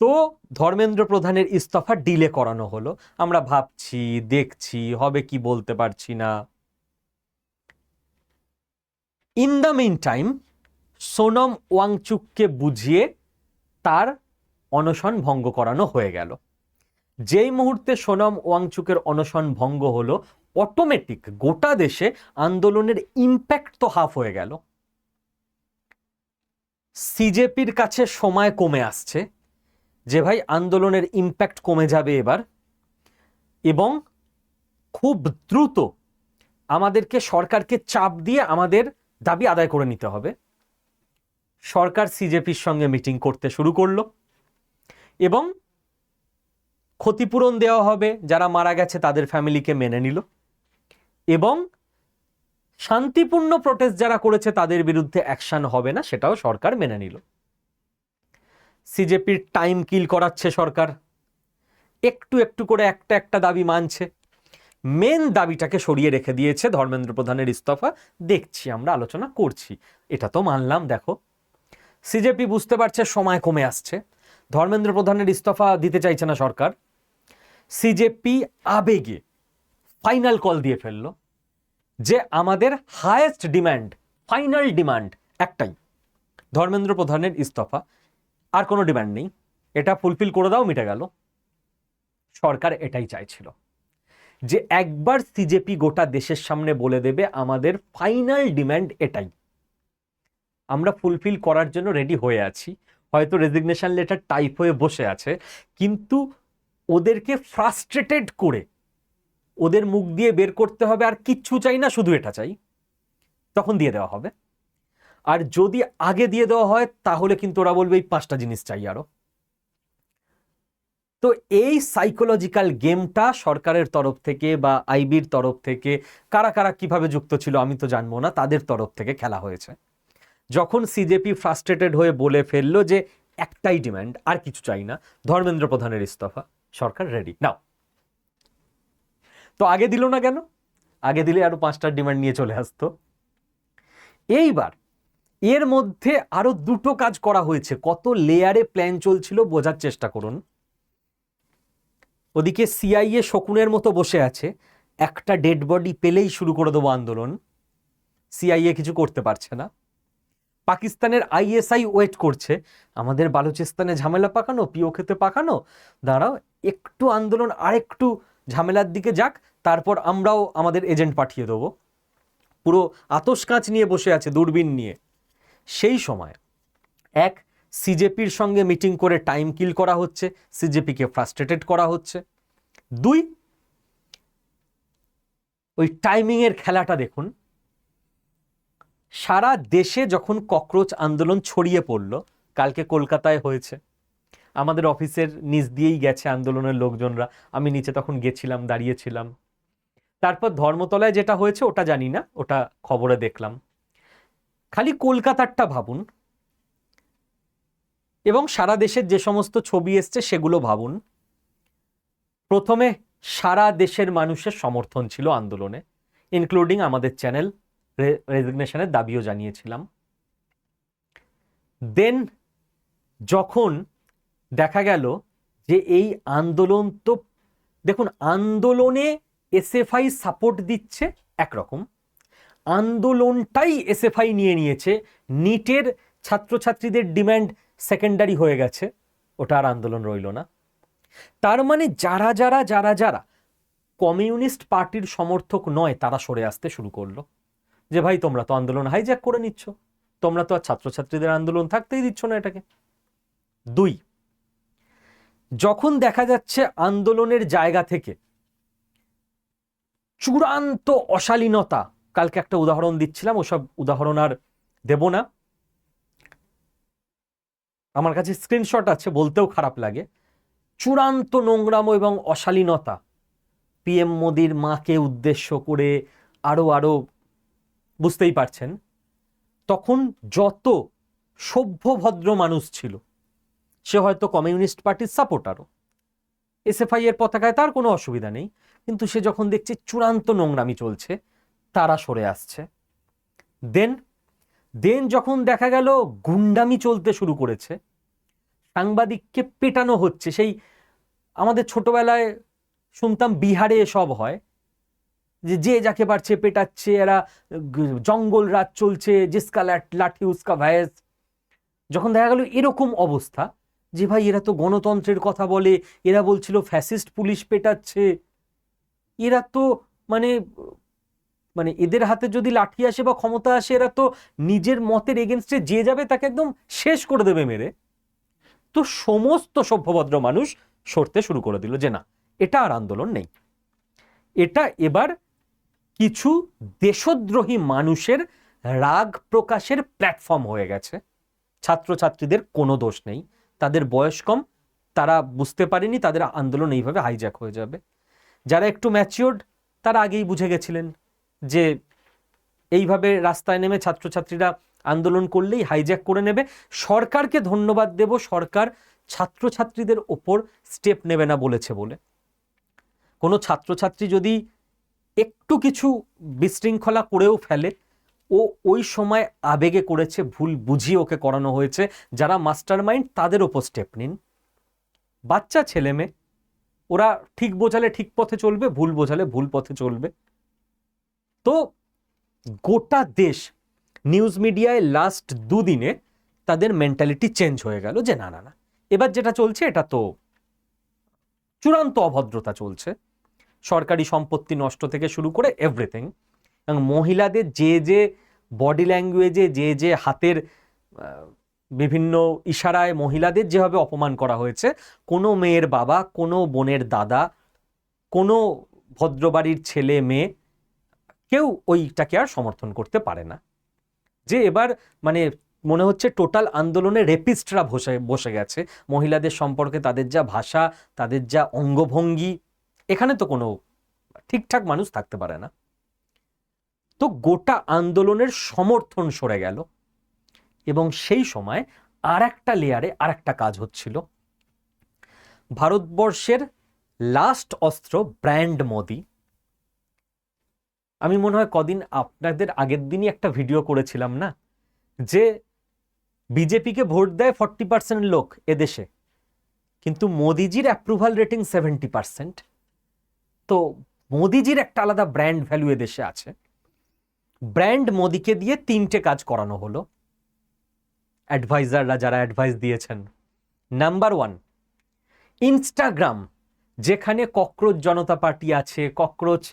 তো ধর্মেন্দ্র প্রধানের ইস্তফা ডিলে করানো হলো, আমরা ভাবছি দেখছি হবে কি বলতে পারছি না। In the meantime Sonam ওয়াংচুককে বুঝিয়ে তার অনশন ভঙ্গ করানো হয়ে গেল। যেই মুহূর্তে সোনম ওয়াংচুকের অনশন ভঙ্গ হলো, অটোমেটিক গোটা দেশে আন্দোলনের ইম্প্যাক্ট তো হাফ হয়ে গেল। সিজেপির কাছে সময় কমে আসছে যে ভাই আন্দোলনের ইম্প্যাক্ট কমে যাবে এবার, এবং খুব দ্রুত আমাদেরকে সরকারকে চাপ দিয়ে আমাদের দাবি আদায় করে নিতে হবে। সরকার সিজেপির সঙ্গে মিটিং করতে শুরু করলো এবং ক্ষতিপূরণ দেওয়া হবে, যারা মারা গেছে তাদের ফ্যামিলিকে মেনে নিল, এবং শান্তিপূর্ণ প্রোটেস্ট যারা করেছে তাদের বিরুদ্ধে অ্যাকশন হবে না সেটাও সরকার মেনে নিল। সিজেপির টাইম কিল করাচ্ছে সরকার, একটু একটু করে একটা একটা দাবি মানছে, মেন দাবিটাকে সরিয়ে রেখে দিয়েছে ধর্মেন্দ্র প্রধানের ইস্তফা, দেখছি আমরা আলোচনা করছি, এটা তো মানলাম। দেখো সিজেপি বুঝতে পারছে সময় কমে আসছে, ধর্মেন্দ্র প্রধানের ইস্তফা দিতে চাইছে না সরকার। সিজেপি আবেগে ফাইনাল কল দিয়ে ফেললো যে আমাদের হায়েস্ট ডিমান্ড, ফাইনাল ডিমান্ড একটাই, ধর্মেন্দ্র প্রধানের ইস্তফা, আর কোনো ডিমান্ড নেই, এটা ফুলফিল করে দাও, মিটে গেল। সরকার এটাই চাইছিল যে একবার সিজেপি গোটা দেশের সামনে বলে দেবে আমাদের ফাইনাল ডিমান্ড এটাই, আমরা ফুলফিল করার জন্য রেডি হয়ে আছি। হয়তো রেজিগনেশন লেটার টাইপ হয়ে বসে আছে, কিন্তু ওদেরকে ফ্রাস্ট্রেটেড করে ওদের মুখ দিয়ে বের করতে হবে আর কিচ্ছু চাই না, শুধু এটা চাই, তখন দিয়ে দেওয়া হবে। আর যদি আগে দিয়ে দেওয়া হয় তাহলে কিন্তু ওরা বলবে এই 5টা জিনিস চাই আরো। তো এই সাইকোলজিক্যাল গেমটা সরকারের তরফ থেকে বা আইবির তরফ থেকে, কারা কারা কিভাবে যুক্ত ছিল আমি তো জানবো না, তাদের তরফ থেকে খেলা হয়েছে। যখন সিজেপি ফ্রাস্ট্রেটেড হয়ে বলে ফেললো যে একটাই ডিমান্ড, আর কিছু চাই না, ধর্মেন্দ্র প্রধানের ইস্তফা, সরকার রেডি নাও। তো আগে দিল না কেন? আগে দিলে আরো 5টার ডিমান্ড নিয়ে চলে আসতো। এইবার এর মধ্যে আরো 2টো কাজ করা হয়েছে, কত লেয়ারে প্ল্যান চলছিল বোঝার চেষ্টা করুন। ওদিকে সিআইএ শকুনের মতো বসে আছে, একটা ডেড বডি পেলেই শুরু করে দেবো আন্দোলন, সিআইএ কিছু করতে পারছে না। পাকিস্তানের আইএসআই ওয়েট করছে, আমাদের বালুচিস্তানে ঝামেলা পাকানো, পিওকেতে পাকানো, দাঁড়াও একটু আন্দোলন আরেকটু ঝামেলার দিকে যাক, তারপর আমরাও আমাদের এজেন্ট পাঠিয়ে দেবো। পুরো আতশ কাঁচ নিয়ে বসে আছে, দূরবীন নিয়ে। সেই সময় এক, সিজেপির সঙ্গে মিটিং করে টাইম কিল করা হচ্ছে, সিজেপিকে ফ্রাস্ট্রেটেড করা হচ্ছে। 2, ওই টাইমিং এর খেলাটা দেখুন। সারা দেশে যখন ককরোচ আন্দোলন ছড়িয়ে পড়লো, কালকে কলকাতায় হয়েছে, আমাদের অফিসের নিচ দিয়েই গেছে আন্দোলনের লোকজনরা, আমি নিচে তখন গেছিলাম, দাঁড়িয়েছিলাম। তারপর ধর্মতলায় যেটা হয়েছে ওটা জানি না, ওটা খবরে দেখলাম। খালি কলকাতারটা ভাবুন, এবং সারা দেশের যে সমস্ত ছবি এসছে সেগুলো ভাবুন। প্রথমে সারা দেশের মানুষের সমর্থন ছিল আন্দোলনে, ইনক্লুডিং আমাদের চ্যানেল, রেজিগনেশনের দাবিও জানিয়েছিলাম। দেন যখন দেখা গেল যে এই আন্দোলন, তো দেখুন আন্দোলনে এসএফআই সাপোর্ট দিচ্ছে একরকম, আন্দোলনটাই এসএফআই নিয়ে নিয়েছে, নিটের ছাত্রছাত্রীদের ডিমান্ড সেকেন্ডারি হয়ে গেছে, ওটা আর আন্দোলন রইল না। তার মানে যারা যারা যারা যারা কমিউনিস্ট পার্টির সমর্থক নয় তারা সরে আসতে শুরু করলো, যে ভাই তোমরা তো আন্দোলন হাইজ্যাক করে নিচ্ছ, তোমরা তো আর ছাত্রছাত্রীদের আন্দোলন থাকতেই দিচ্ছ না এটাকে। 2, যখন দেখা যাচ্ছে আন্দোলনের জায়গা থেকে চূড়ান্ত অশালীনতা, কালকে একটা উদাহরণ দিচ্ছিলাম, ওসব উদাহরণ আর দেব না, আমার কাছে স্ক্রিনশট আছে, বলতেও খারাপ লাগে, চূড়ান্ত নোংরামো এবং অশালীনতা পিএম মোদির মাকে উদ্দেশ্য করে আরো বুঝতেই পারছেন, তখন যত সভ্য ভদ্র মানুষ ছিল, সে হয়তো কমিউনিস্ট পার্টির সাপোর্টারও, এসএফআই এর পতাকায় তার কোনো অসুবিধা নেই, কিন্তু সে যখন দেখছে চূড়ান্ত নোংরামি চলছে, তারা সরে আসছে। দেন যখন দেখা গেল গুন্ডামি চলতে শুরু করেছে, সাংবাদিককে পেটানো হচ্ছে, সেই আমাদের ছোটবেলায় শুনতাম বিহারে এসব হয়, যে যাকে পারছে পেটাচ্ছে, এরা জঙ্গল রাজ চলছে, জিসকা লাঠি উসকা ভয়েস। যখন দেখা গেল এরকম অবস্থা, যে ভাই এরা তো গণতন্ত্রের কথা বলে, এরা বলছিল ফ্যাসিস্ট পুলিশ পেটাচ্ছে, এরা তো মানে মানে এদের হাতে যদি লাঠি আসে বা ক্ষমতা আসে, এরা তো নিজের মতের এগেনস্টে যে যাবে তাকে একদম শেষ করে দেবে মেরে। তো সমস্ত সভ্যভদ্র মানুষ সরতে শুরু করে দিল যে না, এটা আর আন্দোলন নেই, এটা এবার কিছু দেশদ্রোহী মানুষের রাগ প্রকাশের প্ল্যাটফর্ম হয়ে গেছে। ছাত্রছাত্রীদের কোনো দোষ নেই, তাদের বয়স কম, তারা বুঝতে পারেনি তাদের আন্দোলন এইভাবে হাইজ্যাক হয়ে যাবে। যারা একটু ম্যাচিওর্ড তারা আগেই বুঝে গেছিলেন যে এইভাবে রাস্তায় নেমে ছাত্রছাত্রীরা আন্দোলন করলেই হাইজ্যাক করে নেবে। সরকারকে ধন্যবাদ দেব, সরকার ছাত্রছাত্রীদের ওপর স্টেপ নেবে না বলেছে বলে। কোনো ছাত্রছাত্রী যদি একটু কিছু বিশৃঙ্খলা করেও ফেলে, ও ওই সময় আবেগে করেছে, ভুল বুঝিয়ে ওকে করানো হয়েছে, যারা মাস্টার মাইন্ড তাদের ওপর স্টেপ নিন। বাচ্চা ছেলে মেয়ে, ওরা ঠিক বোঝালে ঠিক পথে চলবে, ভুল বোঝালে ভুল পথে চলবে। তো গোটা দেশ নিউজ মিডিয়ায় লাস্ট দুদিনে তাদের মেন্টালিটি চেঞ্জ হয়ে গেল যে না না না, এবার যেটা চলছে এটা তো চূড়ান্ত অভদ্রতা চলছে, সরকারি সম্পত্তি নষ্ট থেকে শুরু করে এভরিথিং। এবং মহিলাদের যে বডি ল্যাঙ্গুয়েজে, যে হাতের বিভিন্ন ইশারায় মহিলাদের যেভাবে অপমান করা হয়েছে, কোনো মেয়ের বাবা, কোনো বোনের দাদা, কোনো ভদ্রবাড়ির ছেলে মেয়ে, কেউ ওইটাকে আর সমর্থন করতে পারে না। যে এবার মানে মনে হচ্ছে টোটাল আন্দোলনে রেপিস্টরা বসে গেছে, মহিলাদের সম্পর্কে তাদের যা ভাষা, তাদের যা অঙ্গভঙ্গি, এখানে তো কোনো ঠিকঠাক মানুষ থাকতে পারে না। তো গোটা আন্দোলনের সমর্থন সরে গেল, এবং সেই সময় আর একটা লেয়ারে আর একটা কাজ হচ্ছিল। ভারতবর্ষের লাস্ট অস্ত্র ব্র্যান্ড মোদি। আমি মনে হয় কদিন আপনাদের আগের দিনই একটা ভিডিও করেছিলাম না, যে বিজেপিকে ভোট দেয় 40% লোক এদেশে, কিন্তু মোদিজির অ্যাপ্রুভাল রেটিং 70%। তো মোদিজির একটা আলাদা ব্র্যান্ড ভ্যালু এদেশে আছে। ব্র্যান্ড মোদিকে দিয়ে 3টে কাজ করানো হলো, অ্যাডভাইজাররা যারা অ্যাডভাইস দিয়েছেন। নাম্বার 1, ইনস্টাগ্রাম, যেখানে ককরোচ জনতা পার্টি আছে, ককরোচ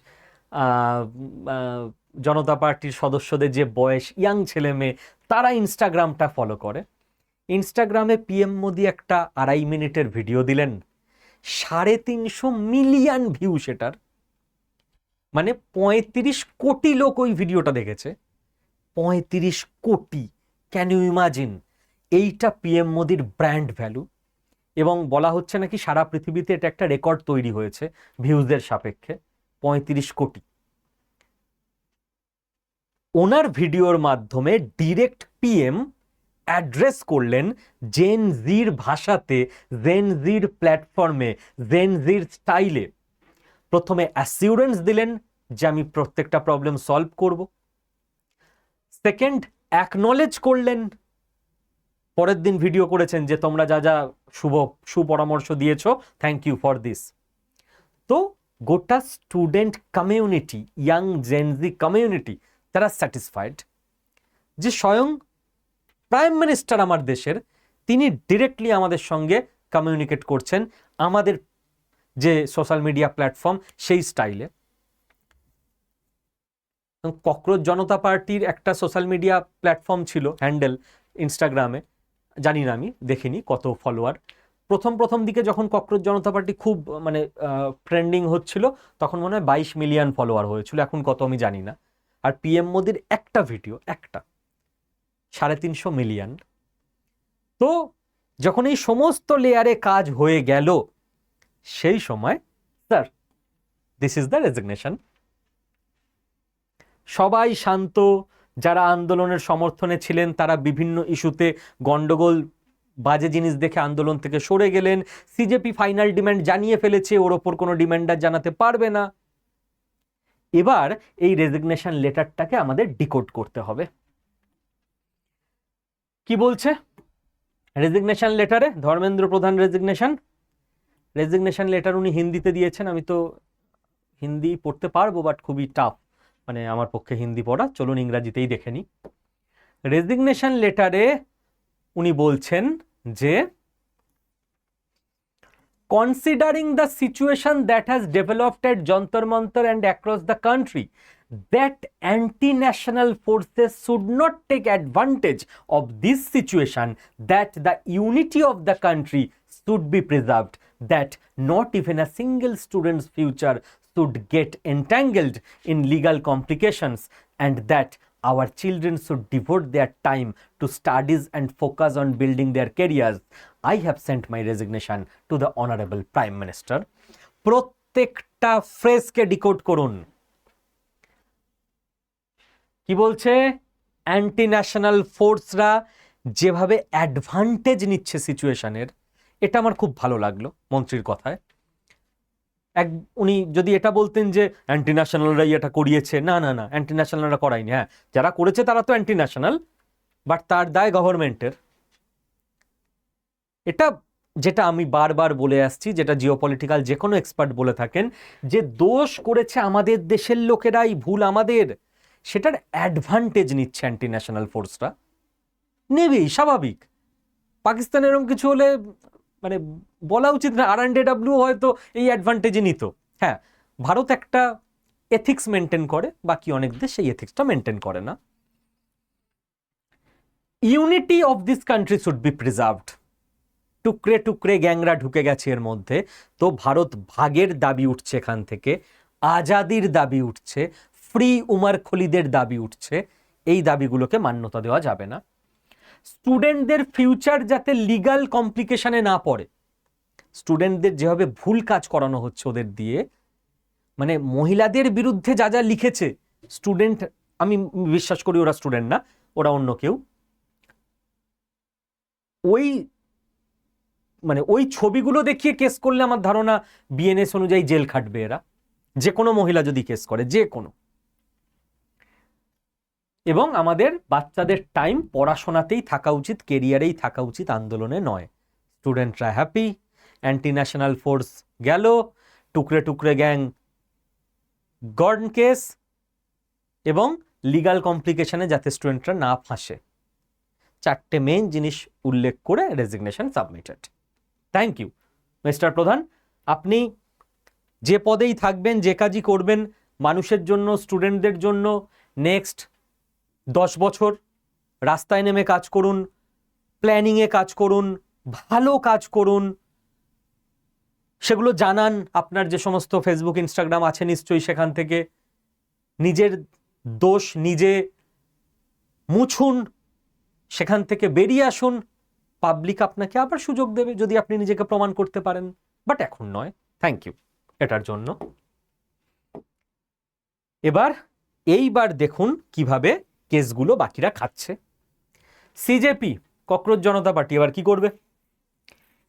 জনতা পার্টির সদস্যদের যে বয়স, ইয়াং ছেলে মেয়ে, তারা ইনস্টাগ্রামটা ফলো করে। ইনস্টাগ্রামে পিএম মোদি একটা 2.5 মিনিটের ভিডিও দিলেন, 350 মিলিয়ন ভিউ সেটার, মানে 35 কোটি লোক ওই ভিডিওটা দেখেছে। 35 কোটি, ক্যান ইউ ইমাজিন? এইটা পিএম মোদির ব্র্যান্ড ভ্যালু। এবং বলা হচ্ছে নাকি সারা পৃথিবীতে এটা একটা রেকর্ড তৈরি হয়েছে ভিউজের সাপেক্ষে, 35 কোটি। ওনার ভিডিওর মাধ্যমে ডিরেক্ট পিএম অ্যাড্রেস করলেন জেন জির ভাষাতে, জেন জির প্ল্যাটফর্মে, জেন জির স্টাইলে। প্রথমে অ্যাসিউরেন্স দিলেন যে আমি প্রত্যেকটা প্রবলেম সলভ করব। সেকেন্ড, অ্যাকনলেজ করলেন, পরের দিন ভিডিও করেছেন যে তোমরা যা যা সুপরামর্শ দিয়েছ, থ্যাংক ইউ ফর দিস। তো গোটা student community, young Gen Z community, তারা স্যাটিসফাইড যে স্বয়ং প্রাইম মিনিস্টার আমার দেশের, তিনি ডিরেক্টলি আমাদের সঙ্গে কমিউনিকেট করছেন আমাদের যে সোশ্যাল মিডিয়া প্ল্যাটফর্ম সেই স্টাইলে। ককরোচ জনতা পার্টির একটা সোশ্যাল মিডিয়া প্ল্যাটফর্ম ছিল, হ্যান্ডেল ইনস্টাগ্রামে, জানি না, আমি দেখিনি কত ফলোয়ার, প্রথম প্রথম দিকে যখন ককরোচ জনতা পার্টি খুব মানে ট্রেন্ডিং হচ্ছিল তখন মনে হয় 22 মিলিয়ন ফলোয়ার হয়েছিল, এখন কত আমি জানি না। আর পিএম মোদির একটা ভিডিও, একটা 350 মিলিয়ন। তো যখন এই সমস্ত লেয়ারে কাজ হয়ে গেল সেই সময় sir this is the resignation. সবাই শান্ত, যারা আন্দোলনের সমর্থনে ছিলেন তারা বিভিন্ন ইস্যুতে গন্ডগোল বাজে জিনিস দেখে আন্দোলন থেকে সরে গেলেন। সিজেপি ফাইনাল ডিমান্ড জানিয়ে ফেলেছে, ওর ওপর কোনো ডিমান্ডার জানাতে পারবে না। এবার এই রেজিগনেশন লেটারটাকে আমাদের ডিকোড করতে হবে। কি বলছে রেজিগনেশন লেটারে? ধর্মেন্দ্র প্রধান রেজিগনেশন লেটার উনি হিন্দিতে দিয়েছেন। আমি তো হিন্দি পড়তে পারবো, বাট খুবই টাফ, মানে আমার পক্ষে হিন্দি পড়া। চলুন ইংরাজিতেই দেখে নিই। রেজিগনেশন লেটারে উনি বলছেন যে considering the situation that has developed at Jantar Mantar and across the country, that anti-national forces should not take advantage of this situation, that the unity of the country should be preserved, that not even a single student's future should get entangled in legal complications, and that our children should devote their time to studies and focus on building their careers. I have sent my resignation to the Honorable Prime Minister. প্রত্যেকটা ফ্রেজকে decode করুন। কি বলছে? Anti national ফোর্সরা যেভাবে advantage নিচ্ছে সিচুয়েশনের, এটা আমার খুব ভালো লাগলো মন্ত্রীর কথায়। উনি যদি এটা বলতেন যে অ্যান্টি ন্যাশনালরাই এটা করিয়েছে, না না না, অ্যান্টি ন্যাশনালরা করায়নি। হ্যাঁ, যারা করেছে তারা তো অ্যান্টি ন্যাশনাল, বাট তার দায় গভর্নমেন্টের। এটা যেটা আমি বারবার বলে আসছি, যেটা জিওপলিটিক্যাল যে কোনো এক্সপার্ট বলে থাকেন, যে দোষ করেছে আমাদের দেশের লোকেরাই, ভুল আমাদের, সেটার অ্যাডভান্টেজ নিচ্ছে অ্যান্টি ন্যাশনাল ফোর্সরা। নেবেই, স্বাভাবিক। পাকিস্তান এরকম কিছু হলে মানে বলা উচিত না, RNW হয়তো এই অ্যাডভান্টেজই নিত। হ্যাঁ, ভারত একটা এথিক্স মেনটেন করে, বাকি অনেক দেশ সেই এথিক্সটা মেনটেন করে না। Unity of this country should be preserved. টুকরে টুকরে গ্যাংরা ঢুকে গেছে এর মধ্যে, তো ভারত ভাগের দাবি উঠছে এখান থেকে, আজাদির দাবি উঠছে, ফ্রি উমার খলিদের দাবি উঠছে। এই দাবিগুলোকে মান্যতা দেওয়া যাবে না। স্টুডেন্টদের ফিউচার যাতে লিগাল কমপ্লিকেশনে না পড়ে, স্টুডেন্টদের যেভাবে ভুল কাজ করানো হচ্ছে ওদের দিয়ে, মানে মহিলাদের বিরুদ্ধে যা যা লিখেছে স্টুডেন্ট, আমি বিশ্বাস করি ওরা স্টুডেন্ট না, ওরা অন্য কেউ, ওই মানে ওই ছবিগুলো দেখিয়ে কেস করলে আমার ধারণা বিএনএস অনুযায়ী জেল খাটবে এরা, যে কোনো মহিলা যদি কেস করে, যে কোনো। এবং আমাদের বাচ্চাদের টাইম পড়াশোনাতেই থাকা উচিত, কেরিয়ারেই থাকা উচিত, আন্দোলনে নয়। স্টুডেন্টরা হ্যাপি, অ্যান্টি ন্যাশনাল ফোর্স গেল, টুকরে টুকরে গ্যাং গন কেস, এবং লিগাল কমপ্লিকেশনে যাতে স্টুডেন্টরা না ফাঁসে। চারটে মেইন জিনিস উল্লেখ করে resignation submitted. Thank you mister Pradhan. আপনি যে পদেই থাকবেন, যে কাজই করবেন, মানুষের জন্য, স্টুডেন্টদের জন্য নেক্সট 10 বছর রাস্তায় নেমে কাজ করুন, প্ল্যানিংয়ে কাজ করুন, ভালো কাজ করুন, সেগুলো জানান। আপনার যে সমস্ত ফেসবুক, ইনস্টাগ্রাম আছে নিশ্চয়ই, সেখান থেকে নিজের দোষ নিজে মুছুন, সেখান থেকে বেরিয়ে আসুন। পাবলিক আপনাকে আবার সুযোগ দেবে যদি আপনি নিজেকে প্রমাণ করতে পারেন, বাট এখন নয়। থ্যাংক ইউ এটার জন্য। এইবার দেখুন কিভাবে কেসগুলো বাকিরা খাচ্ছে। সিজেপি, ককরোচ জনতা পার্টি এবার কি করবে?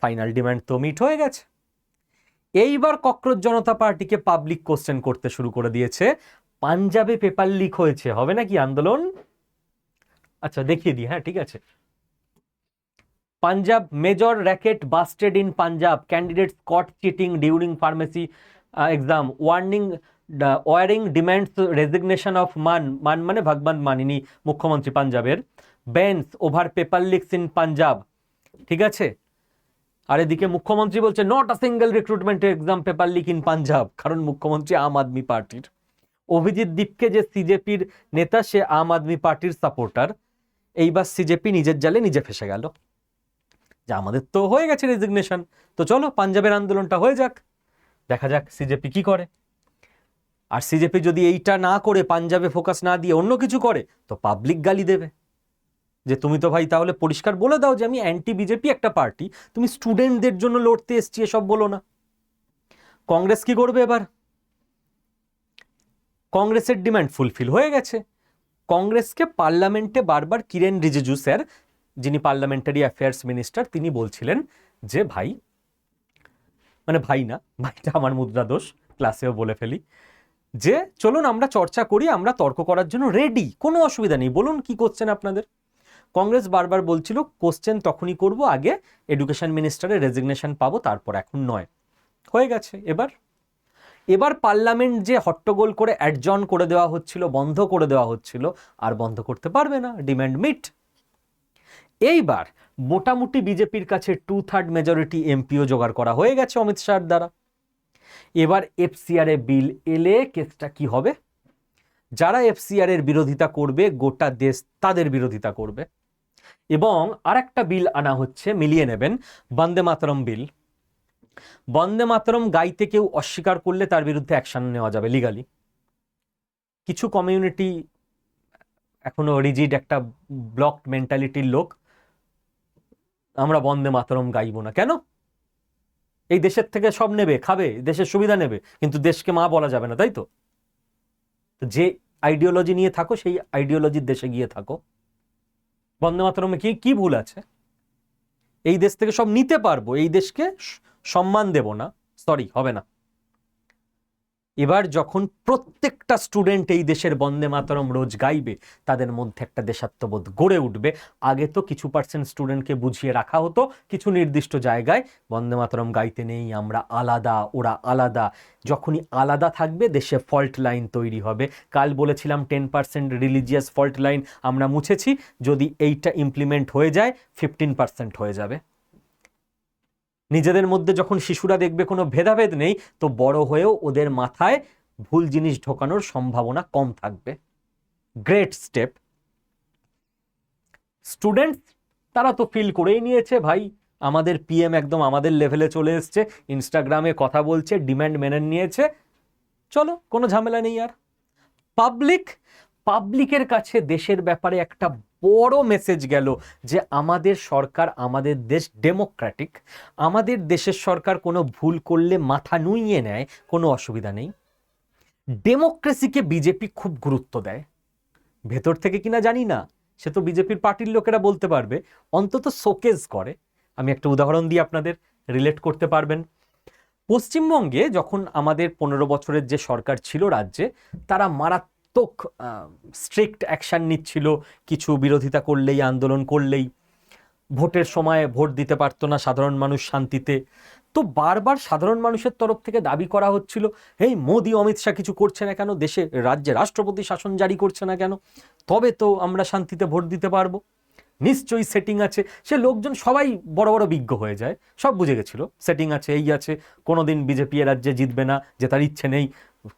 ফাইনাল ডিমান্ড তো মিট হয়ে গেছে। এইবার ককরোচ জনতা পার্টিকে পাবলিক কোশ্চেন করতে শুরু করে দিয়েছে। পাঞ্জাবে পেপার লিক হয়েছে, হবে নাকি আন্দোলন? আচ্ছা দেখিয়ে দিই, হ্যাঁ ঠিক আছে। Punjab major racket busted in Punjab, candidates caught cheating during pharmacy exam, warring demands resignation of Mann মানে ভগবন্ত মান, ইনি মুখ্যমন্ত্রী পাঞ্জাবের। Bans over paper leaks in Punjab, ঠিক আছে। আর এদিকে মুখ্যমন্ত্রী বলছে not a single recruitment exam paper leak in Punjab, কারণ মুখ্যমন্ত্রী আম আদমি পার্টির। অভিজিৎ দীপকে, যে সিজেপির নেতা, সে আম আদমি পার্টির সাপোর্টার। এইবার সিজেপি নিজের জালে নিজে ফেসে গেল। যে আমাদের তো হয়ে গেছে রেজিগনেশন, তো চলো পাঞ্জাবের আন্দোলনটা হয়ে যাক, দেখা যাক সিজেপি কি করে। আর সিজেপি যদি এইটা না করে, পাঞ্জাবে ফোকাস না দিয়ে অন্য কিছু করে, তো পাবলিক গালি দেবে যে তুমি তো ভাই তাহলে পরিষ্কার বলে দাও যে আমি অ্যান্টি বিজেপি একটা পার্টি, তুমি স্টুডেন্টদের জন্য লড়তে এসছি, এসব বলো না। কংগ্রেস কি করবে এবার? কংগ্রেসের ডিমান্ড ফুলফিল হয়ে গেছে। কংগ্রেসকে পার্লামেন্টে বারবার কিরেন রিজিজু স্যার, যিনি পার্লামেন্টারি অ্যাফেয়ার্স মিনিস্টার, তিনি বলছিলেন যে ভাই, মানে ভাই না, ভাইটা আমার মুদ্রা দোষ, ক্লাসেও বলে ফেলি, যে চলুন আমরা চর্চা করি, আমরা তর্ক করার জন্য রেডি, কোনো অসুবিধা নেই, বলুন কি করছেন আপনাদের। কংগ্রেস বারবার বলছিল কোশ্চেন তখনই করব, আগে এডুকেশন মিনিস্টারের রেজিগনেশন পাবো, তারপর এখন নয়। হয়ে গেছে। এবার পার্লামেন্ট যে হট্টগোল করে অ্যাডজন করে দেওয়া হচ্ছিল, বন্ধ করে দেওয়া হচ্ছিল, আর বন্ধ করতে পারবে না, ডিম্যান্ড মিট। এইবার মোটামুটি বিজেপির কাছে 2/3 মেজরিটি এমপিও জোগাড় করা হয়ে গেছে অমিত শাহর দ্বারা। এবার এফসিআর এ বিল এলে কেসটা কি হবে? যারা এফসিআর এর বিরোধিতা করবে, গোটা দেশ তাদের বিরোধিতা করবে। এবং আরেকটা বিল আনা হচ্ছে, মিলিয়ে নেবেন, বন্দে মাতরম বিল। বন্দে মাতরম গাইতে কেউ অস্বীকার করলে তার বিরুদ্ধে অ্যাকশন নেওয়া যাবে লিগালি। কিছু কমিউনিটি এখনো রিজিড, একটা ব্লকড মেন্টালিটির লোক, আমরা বন্দে মাতরম গাইব না। কেন? এই দেশের থেকে সব নেবে, খাবে, দেশের সুবিধা নেবে, কিন্তু দেশকে মা বলা যাবে না, তাই তো? যে আইডিওলজি নিয়ে থাকো, সেই আইডিওলজির দেশে গিয়ে থাকো। বন্দে মাতরমে কি ভুল আছে? এই দেশ থেকে সব নিতে পারবো, এই দেশকে সম্মান দেব না, সরি, হবে না। এবার যখন প্রত্যেকটা স্টুডেন্ট এই দেশের বন্দে মাতরম রোজ গাইবে, তাদের মধ্যে একটা দেশাত্মবোধ গড়ে উঠবে। আগে তো কিছু পার্সেন্ট স্টুডেন্টকে বুঝিয়ে রাখা হতো, কিছু নির্দিষ্ট জায়গায় বন্দে মাতরম গাইতে নেই, আমরা আলাদা, ওরা আলাদা। যখনই আলাদা থাকবে, দেশে ফল্ট লাইন তৈরি হবে। কাল বলেছিলাম 10% রিলিজিয়াস ফল্ট লাইন আমরা মুছেছি, যদি এইটা ইমপ্লিমেন্ট হয়ে যায় 15% হয়ে যাবে। নিজেদের মধ্যে যখন শিশুরা দেখবে কোনো ভেদাভেদ নেই, তো বড় হয়েও ওদের মাথায় ভুল জিনিস ঢোকানোর সম্ভাবনা কম থাকবে। Great step. স্টুডেন্টস তারা তো ফিল করেই নিয়েছে, ভাই আমাদের পিএম একদম আমাদের লেভেলে চলে এসছে, ইনস্টাগ্রামে কথা বলছে, ডিম্যান্ড মেনে নিয়েছে, চলো কোনো ঝামেলা নেই আর। পাবলিকের কাছে দেশের ব্যাপারে একটা বড় মেসেজ গেল যে আমাদের সরকার, আমাদের দেশ ডেমোক্রেটিক, আমাদের দেশের সরকার কোনো ভুল করলে মাথা নুইয়ে নেয়, কোনো অসুবিধা নেই। ডেমোক্রেসিকে বিজেপি খুব গুরুত্ব দেয়, ভেতর থেকে কিনা জানি না, সে তো বিজেপির পার্টির লোকেরা বলতে পারবে, অন্তত শোকেজ করে। আমি একটা উদাহরণ দিয়ে আপনাদের রিলেট করতে পারবেন। পশ্চিমবঙ্গে যখন আমাদের 15 বছরের যে সরকার ছিল রাজ্যে, তারা মারাত্মক স্ট্রিক্ট অ্যাকশন নিচ্ছিল, কিছু বিরোধিতা করলেই, আন্দোলন করলেই ভোটের সময় ভোট দিতে পারতো না সাধারণ মানুষ শান্তিতে। তো বারবার সাধারণ মানুষের তরফ থেকে দাবি করা হচ্ছিল, এই মোদি অমিত শাহ কিছু করছে না কেন, দেশে রাজ্যে রাষ্ট্রপতি শাসন জারি করছে না কেন, তবে তো আমরা শান্তিতে ভোট দিতে পারবো, নিশ্চয়ই সেটিং আছে। সে লোকজন সবাই বড় বড় বিজ্ঞ হয়ে যায়, সব বুঝে গেছিল সেটিং আছে, এই আছে, কোনোদিন বিজেপি এ রাজ্যে জিতবে না, জেতার ইচ্ছে নেই,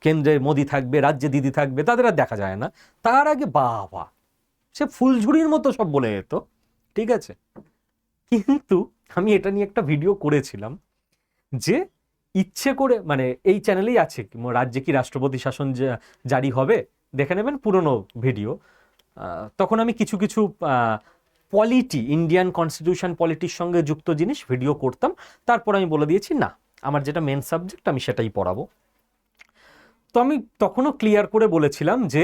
কেন্দ্রে মোদি থাকবে, রাজ্যে দিদি থাকবে, তাদের আর দেখা যায় না। তার আগে বাবা সে ফুলঝুরির মতো সব বলে যেত, ঠিক আছে। কিন্তু আমি এটা নিয়ে একটা ভিডিও করেছিলাম যে ইচ্ছে করে, মানে এই চ্যানেলেই আছে, রাজ্যে কি রাষ্ট্রপতি শাসন জারি হবে, দেখে নেবেন পুরনো ভিডিও। তখন আমি কিছু কিছু পলিটি, ইন্ডিয়ান কনস্টিটিউশন পলিটির সঙ্গে যুক্ত জিনিস ভিডিও করতাম, তারপর আমি বলে দিয়েছি না, আমার যেটা মেন সাবজেক্ট আমি সেটাই পড়াবো। তো আমি তখনও ক্লিয়ার করে বলেছিলাম যে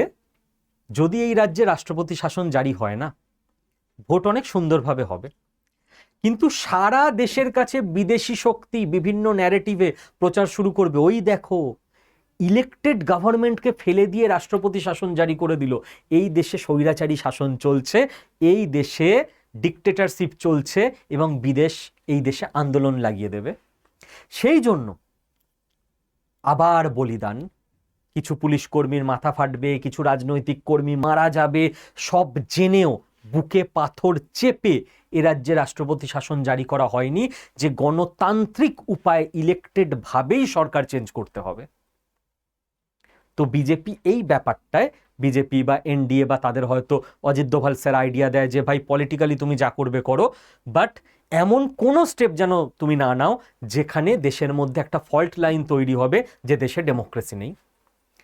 যদি এই রাজ্যে রাষ্ট্রপতি শাসন জারি হয় না, ভোট অনেক সুন্দরভাবে হবে, কিন্তু সারা দেশের কাছে বিদেশি শক্তি বিভিন্ন ন্যারেটিভে প্রচার শুরু করবে, ওই দেখো ইলেকটেড গভর্নমেন্টকে ফেলে দিয়ে রাষ্ট্রপতি শাসন জারি করে দিল, এই দেশে স্বৈরাচারী শাসন চলছে, এই দেশে ডিক্টেটরশিপ চলছে, এবং বিদেশ এই দেশে আন্দোলন লাগিয়ে দেবে। সেই জন্য আবার বলিদান, কিছু পুলিশ কর্মীর মাথা ফাটবে, কিছু রাজনৈতিক কর্মী মারা যাবে, সব জেনেও বুকে পাথর চেপে এ রাজ্যে রাষ্ট্রপতি শাসন জারি করা হয়নি, যে গণতান্ত্রিক উপায়ে ইলেকটেড ভাবেই সরকার চেঞ্জ করতে হবে। তো বিজেপি এই ব্যাপারটায়, বিজেপি বা এনডিএ বা তাদের হয়তো অজিত দোভাল স্যার আইডিয়া দেয় যে ভাই পলিটিক্যালি তুমি যা করবে করো, বাট এমন কোনো স্টেপ যেন তুমি না নাও যেখানে দেশের মধ্যে একটা ফল্ট লাইন তৈরি হবে যে দেশে ডেমোক্রেসি নেই।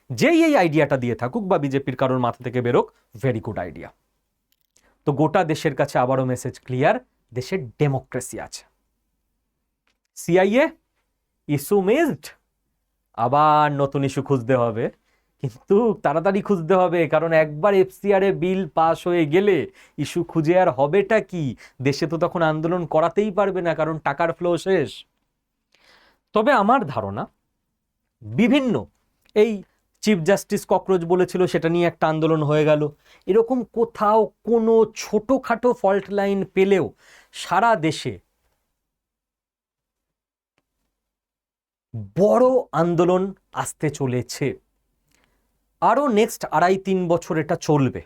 যেই এই আইডিয়াটা দিয়ে থাকুক বা বিজেপির কারোর মাথা থেকে বেরোক, ভেরি গুড আইডিয়া। তো গোটা দেশের কাছে আবারও মেসেজ ক্লিয়ার, দেশে ডেমোক্রেসি আছে। সিআইএ ইস্যু মিসড, আবার নতুন ইস্যু খুঁজতে হবে, কিন্তু তাড়াতাড়ি খুঁজতে হবে, কারণ একবার এফসিআর বিল পাস হয়ে গেলে ইস্যু খুঁজে আর হবেটা কি? দেশে তো তখন আন্দোলন করাতেই পারবে না, কারণ টাকার ফ্লো শেষ। তবে আমার ধারণা বিভিন্ন এই চিফ জাস্টিস ককরোচ বলেছিল সেটা নিয়ে একটা আন্দোলন হয়ে গেল, এরকম কোথাও কোনো ছোটোখাটো ফল্ট লাইন পেলেও সারা দেশে বড় আন্দোলন আসতে চলেছে। আরও নেক্সট 2.5-3 বছর এটা চলবে।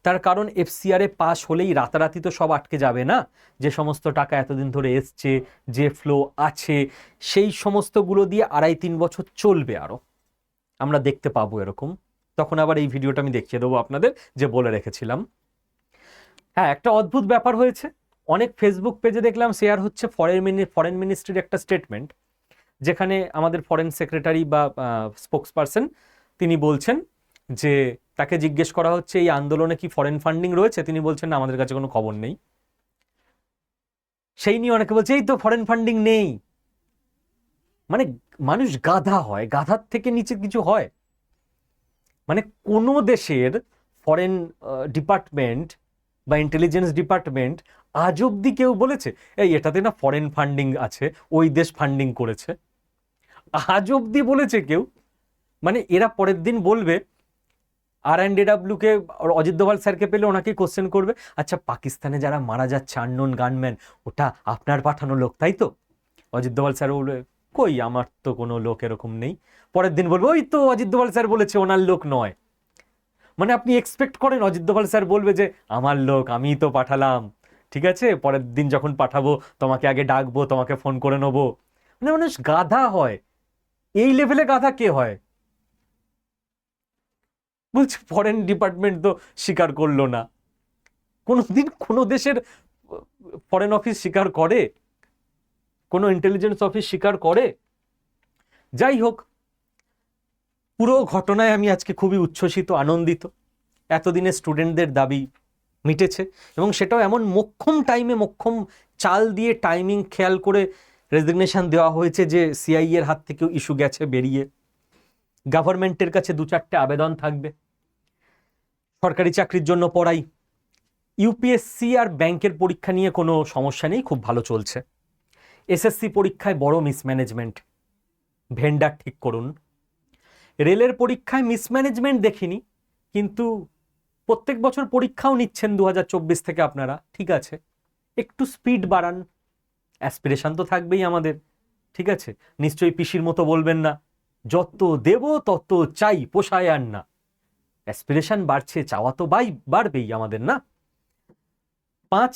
তার কারণ এফসিআর পাস হলেই রাতারাতি তো সব আটকে যাবে না। যে সমস্ত টাকা এতদিন ধরে এসছে, যে ফ্লো আছে, সেই সমস্তগুলো দিয়ে 2.5-3 বছর চলবে আরও, আমরা দেখতে পাবো এরকম। তখন আবার এই ভিডিওটা আমি দেখিয়ে দেবো আপনাদের, যে বলে রেখেছিলাম। হ্যাঁ, একটা অদ্ভুত ব্যাপার হয়েছে, অনেক ফেসবুক পেজে দেখলাম শেয়ার হচ্ছে ফরেন মিনিস্ট্রির একটা স্টেটমেন্ট, যেখানে আমাদের ফরেন সেক্রেটারি বা স্পোক্স পারসন তিনি বলছেন যে তাকে জিজ্ঞেস করা হচ্ছে এই আন্দোলনে কি ফরেন ফান্ডিং রয়েছে, তিনি বলছেন না, আমাদের কাছে কোনো খবর নেই। সেই নিয়ে অনেকে বলছে এই তো ফরেন ফান্ডিং নেই। মানে মানুষ গাধা হয়, গাধার থেকে নিচে কিছু হয়? মানে কোনো দেশের ফরেন ডিপার্টমেন্ট বা ইন্টেলিজেন্স ডিপার্টমেন্ট আজ অব্দি কেউ বলেছে এই এটাতে না ফরেন ফান্ডিং আছে, ওই দেশ ফান্ডিং করেছে? আজ অব্দি বলেছে কেউ? মানে এরা পরের দিন বলবে R&AWকে, অজিত দোভাল স্যারকে পেলে ওনাকেই কোশ্চেন করবে, আচ্ছা পাকিস্তানে যারা মারা যাচ্ছে আননোন গানম্যান, ওটা আপনার পাঠানো লোক তাই তো? অজিত দোভাল স্যার বলবে কই, আমার তো কোনো লোক এরকম নেই। পরের দিন বলবে ওই তো অজিত দোভাল স্যার বলেছে ওনার লোক নয়। মানে আপনি এক্সপেক্ট করেন অজিত দোভাল স্যার বলবে যে আমার লোক, আমিই তো পাঠালাম, ঠিক আছে, পরের দিন যখন পাঠাবো তোমাকে আগে ডাকবো, তোমাকে ফোন করে নেবো? মানে মানুষ গাধা হয়। এই লেভেলে গাধা কে হয়? বলছে ফরেন ডিপার্টমেন্ট তো স্বীকার করলো না। কোনোদিন কোনো দেশের ফরেন অফিস স্বীকার করে? কোনো ইন্টেলিজেন্স অফিস স্বীকার করে? যাই হোক, পুরো ঘটনায় আমি আজকে খুবই উচ্ছ্বসিত, আনন্দিত। এতদিনে স্টুডেন্টদের দাবি মিটেছে, এবং সেটাও এমন মোক্ষম টাইমে, মোক্ষম চাল দিয়ে, টাইমিং খেয়াল করে রেজিগনেশন দেওয়া হয়েছে যে সিআইএর হাত থেকেও ইস্যু গেছে বেরিয়ে। গভর্নমেন্টের কাছে 2-4টে আবেদন থাকবে। সরকারি চাকরির জন্য পড়াই, ইউপিএসসি আর ব্যাংকের পরীক্ষা নিয়ে কোনো সমস্যা নেই, খুব ভালো চলছে। এসএসসি পরীক্ষায় বড় মিসম্যানেজমেন্ট, ভেন্ডার ঠিক করুন। রেলের পরীক্ষায় মিসম্যানেজমেন্ট দেখিনি, কিন্তু প্রত্যেক বছর পরীক্ষাও নিচ্ছেন 2024 থেকে আপনারা, ঠিক আছে, একটু স্পিড বাড়ান। অ্যাসপিরেশন তো থাকবেই আমাদের, ঠিক আছে, নিশ্চয়ই পিসির মতো বলবেন না যত দেব তত চাই, পোষায় আর না। অ্যাসপিরেশন বাড়ছে, চাওয়া তো বাড়বেই আমাদের, না? 5,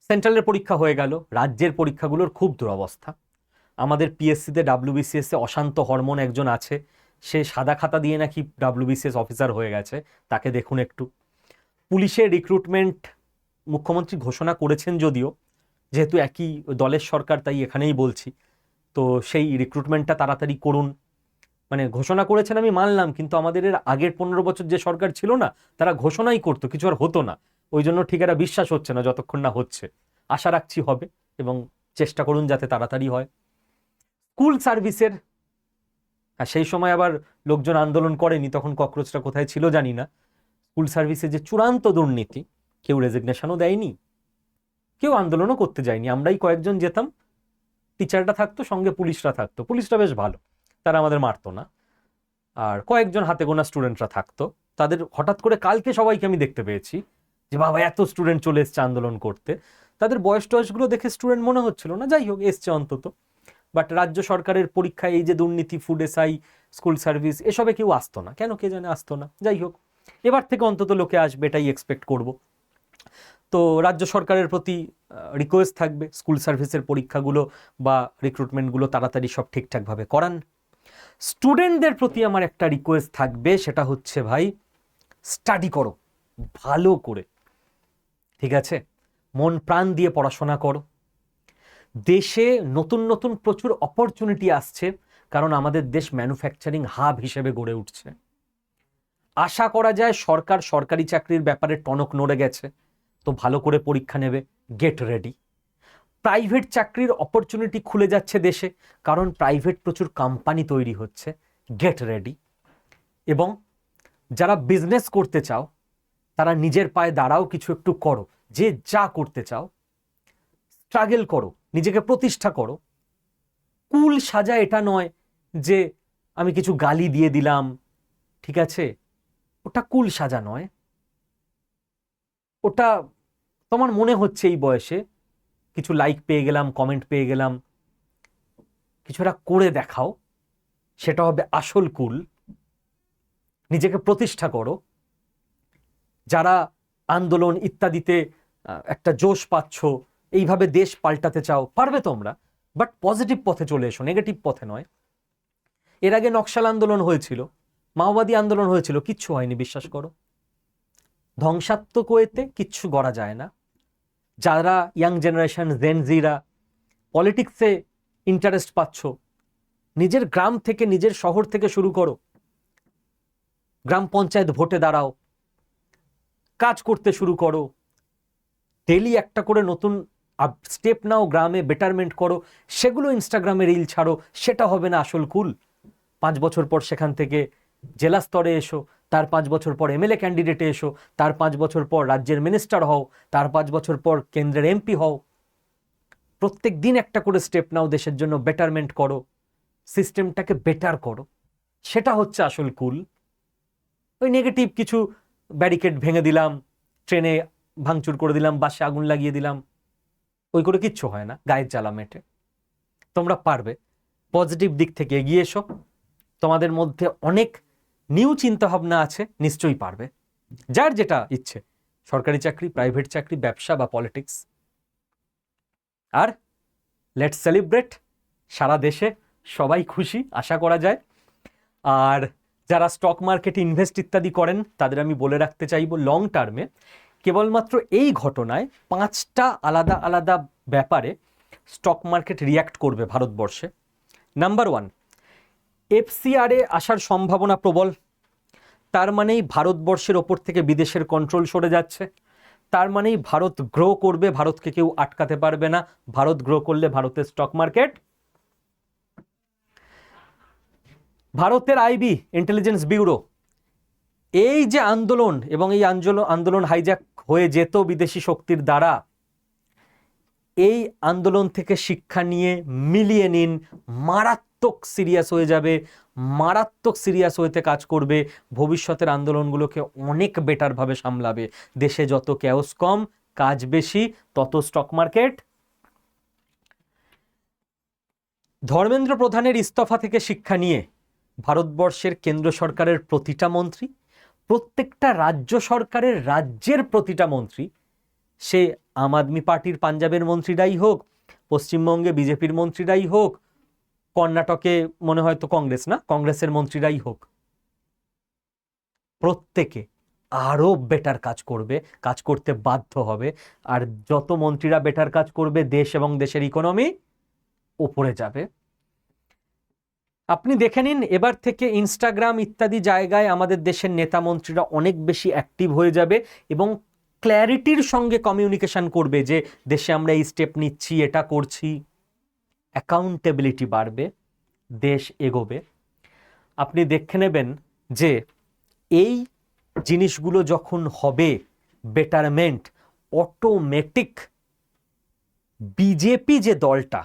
সেন্ট্রালের পরীক্ষা হয়ে গেল, রাজ্যের পরীক্ষাগুলোর খুব দুরবস্থা। আমাদের পিএসসিতে WBCS অশান্ত হরমোন একজন আছে, সে সাদা খাতা দিয়ে নাকি WBCS অফিসার হয়ে গেছে, তাকে দেখুন একটু। পুলিশের রিক্রুটমেন্ট মুখ্যমন্ত্রী ঘোষণা করেছেন যদিও, যেহেতু একই দলের সরকার তাই এখানেই বলছি, তো সেই রিক্রুটমেন্টটা তাড়াতাড়ি করুন। মানে ঘোষণা করেছেন আমি মানলাম, কিন্তু আমাদের এর আগের 15 বছর যে সরকার ছিল না, তারা ঘোষণাই করতো, কিছু আর হতো না। ওই জন্য ঠিক একটা বিশ্বাস হচ্ছে না যতক্ষণ না হচ্ছে। আশা রাখছি হবে, এবং চেষ্টা করুন যাতে তাড়াতাড়ি হয়। স্কুল সার্ভিসের, সেই সময় আবার লোকজন আন্দোলন করেনি, তখন ককরোচটা কোথায় ছিল জানি না। স্কুল সার্ভিসে যে চূড়ান্ত দুর্নীতি, কেউ রেজিগনেশনও দেয়নি, কেউ আন্দোলনও করতে যায়নি, আমরাই কয়েকজন যেতাম, টিচাররা থাকতো, সঙ্গে পুলিশরা থাকতো, পুলিশরা বেশ ভালো, তারা আমাদের মারতো না, আর কয়েকজন হাতে গোনা স্টুডেন্টরা থাকতো। তাদের হঠাৎ করে কালকে সবাইকে আমি দেখতে পেয়েছি যে বাবা এত স্টুডেন্ট চলে এসছে আন্দোলন করতে। তাদের বয়স টয়সগুলো দেখে স্টুডেন্ট মনে হচ্ছিল না, যাই হোক এসছে অন্তত। বাট রাজ্য সরকারের পরীক্ষায় এই যে দুর্নীতি, ফুড এসআই, স্কুল সার্ভিস, এসবে কেউ আসতো না, কেন কে জানে আসতো না। যাই হোক, এবার থেকে অন্তত লোকে আসবে, এটাই এক্সপেক্ট করব। তো রাজ্য সরকারের প্রতি রিকোয়েস্ট থাকবে, স্কুল সার্ভিসের পরীক্ষাগুলো বা রিক্রুটমেন্টগুলো তাড়াতাড়ি সব ঠিকঠাকভাবে করান। স্টুডেন্টদের প্রতি আমার একটা রিকোয়েস্ট থাকবে, সেটা হচ্ছে ভাই স্টাডি করো ভালো করে, ঠিক আছে, মন প্রাণ দিয়ে পড়াশোনা করো। দেশে নতুন নতুন প্রচুর অপরচুনিটি আসছে, কারণ আমাদের দেশ ম্যানুফ্যাকচারিং হাব হিসেবে গড়ে উঠছে। আশা করা যায় সরকার সরকারি চাকরির ব্যাপারে টনক নড়ে গেছে, তো ভালো করে পরীক্ষা নেবে, গেট রেডি। প্রাইভেট চাকরির অপরচুনিটি খুলে যাচ্ছে দেশে, কারণ প্রাইভেট প্রচুর কোম্পানি তৈরি হচ্ছে, গেট রেডি। এবং যারা বিজনেস করতে চাও তারা নিজের পায়ে দাঁড়াও, কিছু একটু করো, যে যা করতে চাও স্ট্রাগল করো, নিজেকে প্রতিষ্ঠা করো। কুল সাজা এটা নয় যে আমি কিছু গালি দিয়ে দিলাম, ঠিক আছে, ওটা কুল সাজা নয়। ওটা তোমার মনে হচ্ছে এই বয়সে কিছু লাইক পেয়ে গেলাম, কমেন্ট পেয়ে গেলাম, কিছুটা করে দেখাও, সেটা হবে আসল কুল। নিজেকে প্রতিষ্ঠা করো। যারা আন্দোলন ইত্যাদিতে একটা জোশ পাচ্ছ, এইভাবে দেশ পাল্টাতে চাও, পারবে তোমরা, বাট পজিটিভ পথে চলে এসো, নেগেটিভ পথে নয়। এর আগে নকশাল আন্দোলন হয়েছিল, মাওবাদী আন্দোলন হয়েছিল, কিচ্ছু হয়নি, বিশ্বাস করো। ধ্বংসাত্মক ওয়েতে কিচ্ছু করা যায় না। যারা ইয়াং জেনারেশন জেনজিরা পলিটিক্সে ইন্টারেস্ট পাচ্ছ, নিজের গ্রাম থেকে, নিজের শহর থেকে শুরু করো। গ্রাম পঞ্চায়েত ভোটে দাঁড়াও, কাজ করতে শুরু করো, ডেলি একটা করে নতুন স্টেপ নাও, গ্রামে বেটারমেন্ট করো, সেগুলো ইনস্টাগ্রামে রিল ছাড়ো, সেটা হবে না আসল কুল। 5 বছর পর সেখান থেকে জেলা স্তরে এসো, তার 5 বছর পর এমএলএ ক্যান্ডিডেটে এসো, তার 5 বছর পর রাজ্যের মিনিস্টার হও, তার 5 বছর পর কেন্দ্রের এমপি হও। প্রত্যেক দিন একটা করে স্টেপ নাও, দেশের জন্য বেটারমেন্ট করো, সিস্টেমটাকে বেটার করো, সেটা হচ্ছে আসল কুল। ওই নেগেটিভ কিছু ব্যারিকেড ভেঙে দিলাম, ট্রেনে ভাঙচুর করে দিলাম, বাসে আগুন লাগিয়ে দিলাম, ওই করে কিচ্ছু হয় না, গায়ের জ্বালা মেটে। তোমরা পারবে, পজিটিভ দিক থেকে এগিয়ে এসো। তোমাদের মধ্যে অনেক নিউ চিন্তাভাবনা আছে, নিশ্চয়ই পারবে। যার যেটা ইচ্ছে, সরকারি চাকরি, প্রাইভেট চাকরি, ব্যবসা বা পলিটিক্স। আর লেটস সেলিব্রেট, সারা দেশে সবাই খুশি আশা করা যায়। আর যারা স্টক মার্কেটে ইনভেস্ট ইত্যাদি করেন তাদের আমি বলে রাখতে চাইব, লং টার্মে কেবলমাত্র এই ঘটনায় 5টা আলাদা আলাদা ব্যাপারে স্টক মার্কেট রিয়্যাক্ট করবে ভারতবর্ষে। নাম্বার 1, এফসিআরে আসার সম্ভাবনা প্রবল। তার মানেই ভারতবর্ষের ওপর থেকে বিদেশের কন্ট্রোল সরে যাচ্ছে। তার মানেই ভারত গ্রো করবে, ভারতকে কেউ আটকাতে পারবে না। ভারত গ্রো করলে ভারতের স্টক মার্কেট, ভারতের আইবি ইন্টেলিজেন্স ব্যুরো, এই যে আন্দোলন, এবং এই আন্দোলন হাইজ্যাক হয়ে যেত বিদেশি শক্তির দ্বারা, এই আন্দোলন থেকে শিক্ষা নিয়ে মিলিয়ে নিন, মারাত্মক সিরিয়াস হয়ে যাবে, মারাত্মক সিরিয়াস হইতে কাজ করবে, ভবিষ্যতের আন্দোলনগুলোকে অনেক বেটারভাবে সামলাবে। দেশে যত ক্যাওস কম, কাজ বেশি, তত স্টক মার্কেট। ধর্মেন্দ্র প্রধানের ইস্তফা থেকে শিক্ষা নিয়ে ভারতবর্ষের কেন্দ্র সরকারের প্রতিটা মন্ত্রী, প্রত্যেকটা রাজ্য সরকারের রাজ্যের প্রতিটা মন্ত্রী, সে আম আদমি পার্টির পাঞ্জাবের মন্ত্রীরাই হোক, পশ্চিমবঙ্গে বিজেপির মন্ত্রীরাই হোক, কর্ণাটকে মনে হয় তো কংগ্রেস না, কংগ্রেসের মন্ত্রীরাই হোক, প্রত্যেকে আরো বেটার কাজ করবে, কাজ করতে বাধ্য হবে। আর যত মন্ত্রীরা বেটার কাজ করবে, দেশ এবং দেশের ইকোনমি উপরে যাবে। আপনি দেখে নিন, এবার থেকে ইনস্টাগ্রাম ইত্যাদি জায়গায় আমাদের দেশের নেতা মন্ত্রীরা অনেক বেশি অ্যাক্টিভ হয়ে যাবে এবং ক্ল্যারিটির সঙ্গে কমিউনিকেশন করবে যে দেশে আমরা এই স্টেপ নিচ্ছি, এটা করছি। অ্যাকাউন্টেবিলিটি বাড়বে, দেশ এগোবে। আপনি দেখে নেবেন যে এই জিনিসগুলো যখন হবে, বেটারমেন্ট, অটোমেটিক বিজেপি যে দলটা,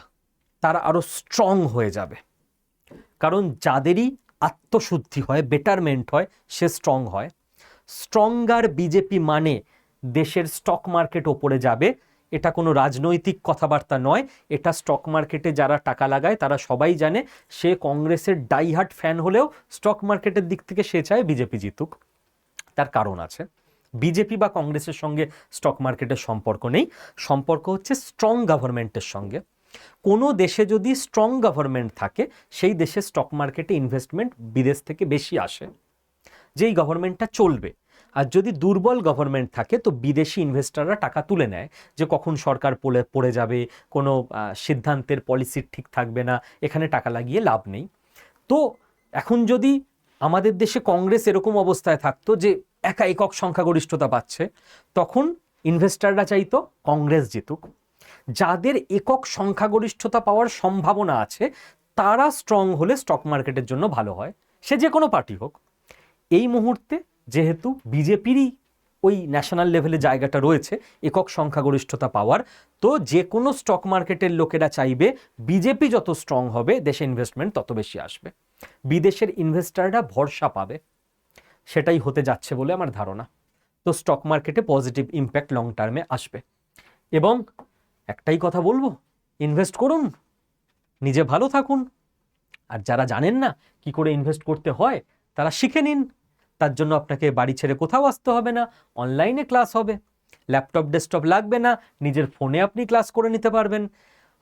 তারা আরো স্ট্রং হয়ে যাবে। কারণ যাদেরই আত্মশুদ্ধি হয়, বেটারমেন্ট হয়, সে স্ট্রং হয়। স্ট্রঙ্গার বিজেপি মানে দেশের স্টক মার্কেট ওপরে যাবে। এটা কোনো রাজনৈতিক কথাবার্তা নয়, এটা স্টক মার্কেটে যারা টাকা লাগায় তারা সবাই জানে। সে কংগ্রেসের ডাইহার্ট ফ্যান হলেও স্টক মার্কেটের দিক থেকে সে চায় বিজেপি জিতুক। তার কারণ আছে, বিজেপি বা কংগ্রেসের সঙ্গে স্টক মার্কেটের সম্পর্ক নেই, সম্পর্ক হচ্ছে স্ট্রং গভর্নমেন্টের সঙ্গে। কোনো দেশে যদি স্ট্রং গভর্নমেন্ট থাকে, সেই দেশে স্টক মার্কেটে ইনভেস্টমেন্ট বিদেশ থেকে বেশি আসে, যেই গভর্নমেন্টটা চলবে। আর যদি দুর্বল গভর্নমেন্ট থাকে তো বিদেশি ইনভেস্টররা টাকা তুলে নেয়, যে কখন সরকার পড়ে যাবে, কোনো সিদ্ধান্তের পলিসি ঠিক থাকবে না, এখানে টাকা লাগিয়ে লাভ নেই। তো এখন যদি আমাদের দেশে কংগ্রেস এরকম অবস্থায় থাকতো যে একক সংখ্যাগরিষ্ঠতা পাচ্ছে, তখন ইনভেস্টররা চাইতো কংগ্রেস জিতুক। যাদের একক সংখ্যাগরিষ্ঠতা পাওয়ার সম্ভাবনা আছে তারা স্ট্রং হলে স্টক মার্কেটের জন্য ভালো হয়, সে যে কোনো পার্টি হোক। এই মুহূর্তে যেহেতু বিজেপিরই ওই ন্যাশনাল লেভেলে জায়গাটা রয়েছে একক সংখ্যাগরিষ্ঠতা পাওয়ার, তো যে কোনো স্টক মার্কেটের লোকেরা চাইবে বিজেপি যত স্ট্রং হবে দেশে ইনভেস্টমেন্ট তত বেশি আসবে, বিদেশের ইনভেস্টাররা ভরসা পাবে। সেটাই হতে যাচ্ছে বলে আমার ধারণা। তো স্টক মার্কেটে পজিটিভ ইম্প্যাক্ট লং টার্মে আসবে। এবং একটাই কথা বলবো, ইনভেস্ট করুন, নিজে ভালো থাকুন। আর যারা জানেন না কি করে ইনভেস্ট করতে হয় তারা শিখে নিন। তার জন্য আপনাকে বাড়ি ছেড়ে কোথাও আসতে হবে না, অনলাইনে ক্লাস হবে, ল্যাপটপ ডেস্কটপ লাগবে না, নিজের ফোনে আপনি ক্লাস করে নিতে পারবেন।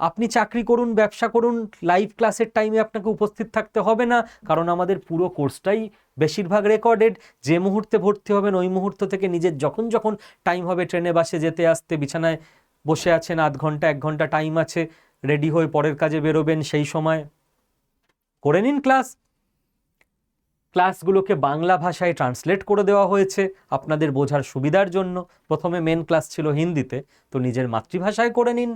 আপনি চাকরি করুন, ব্যবসা করুন, লাইভ ক্লাসের টাইমে আপনাকে উপস্থিত থাকতে হবে না, কারণ আমাদের পুরো কোর্সটাই বেশিরভাগ রেকর্ডেড। যে মুহূর্তে ভর্তি হবেন ওই মুহূর্ত থেকে নিজের যখন যখন টাইম হবে, ট্রেনে বাসে যেতে আসতে, বিছানায় বসে আছেন, আধ ঘন্টা 1 ঘন্টা টাইম আছে, রেডি হয়ে পরের কাজে বেরোবেন, সেই সময় করে নিন ক্লাস। ক্লাসগুলোকে বাংলা ভাষায় ট্রান্সলেট করে দেওয়া হয়েছে আপনাদের বোঝার সুবিধার জন্য। প্রথমে মেন ক্লাস ছিল হিন্দিতে, তো নিজের মাতৃভাষায় করে নিন।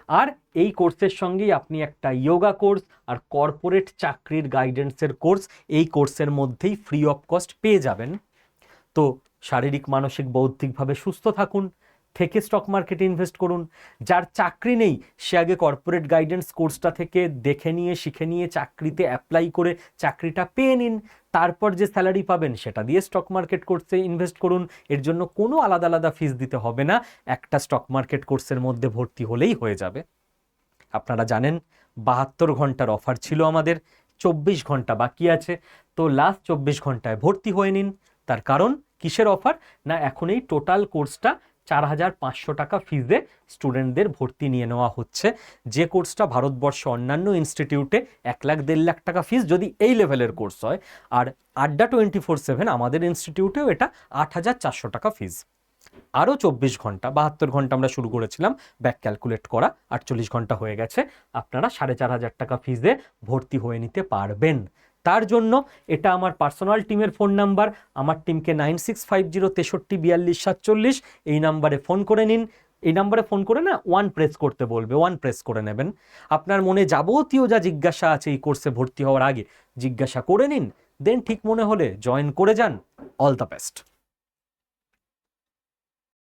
আর এই কোর্সের সঙ্গেই আপনি একটা যোগা কোর্স আর কর্পোরেট চাকরির গাইডেন্সের কোর্স এই কোর্সের মধ্যেই ফ্রি অফ কস্ট পেয়ে যাবেন। তো শারীরিক, মানসিক, বৌদ্ধিকভাবে সুস্থ থাকুন, থেকে স্টক মার্কেটে ইনভেস্ট করুন। যার চাকরি নেই সে আগে কর্পোরেট গাইডেন্স কোর্সটা থেকে দেখে নিয়ে, শিখে নিয়ে, চাকরিতে অ্যাপ্লাই করে চাকরিটা পেয়ে নিন। তারপর যে স্যালারি পাবেন সেটা দিয়ে স্টক মার্কেট কোর্সে ইনভেস্ট করুন। এর জন্য কোনো আলাদা আলাদা ফিস দিতে হবে না, একটা স্টক মার্কেট কোর্সের মধ্যে ভর্তি হলেই হয়ে যাবে। আপনারা জানেন 72 ঘন্টার অফার ছিল আমাদের, 24 ঘন্টা বাকি আছে। তো লাস্ট 24 ঘন্টায় ভর্তি হয়ে নিন। তার কারণ কিসের অফার না, এখন এই টোটাল কোর্সটা 4500 টাকা ফিজে স্টুডেন্টদের ভর্তি নিয়ে নেওয়া হচ্ছে। যে কোর্সটা ভারতবর্ষে অন্যান্য ইনস্টিটিউটে 1 লাখ 1.5 লাখ টাকা ফিজ যদি এই লেভেলের কোর্স হয়, আর আড্ডা 24/7 আমাদের ইনস্টিটিউটেও এটা 8400 টাকা ফিজ। আরও 24 ঘন্টা, 72 ঘন্টা আমরা শুরু করেছিলাম, ব্যাক ক্যালকুলেট করা 48 ঘন্টা হয়ে গেছে, আপনারা 4500 টাকা ফিজে ভর্তি হয়ে নিতে পারবেন। তার জন্য এটা আমার পার্সোনাল টিমের ফোন নাম্বার, আমার টিমকে 9650634247 এই নাম্বারে ফোন করে নিন। এই নাম্বারে ফোন করে না 1 প্রেস করতে বলবে, 1 প্রেস করে নেবেন। আপনার মনে যাবতীয় যা জিজ্ঞাসা আছে এই কোর্সে ভর্তি হওয়ার আগে জিজ্ঞাসা করে নিন, দেন ঠিক মনে হলে জয়েন করে যান। All the best.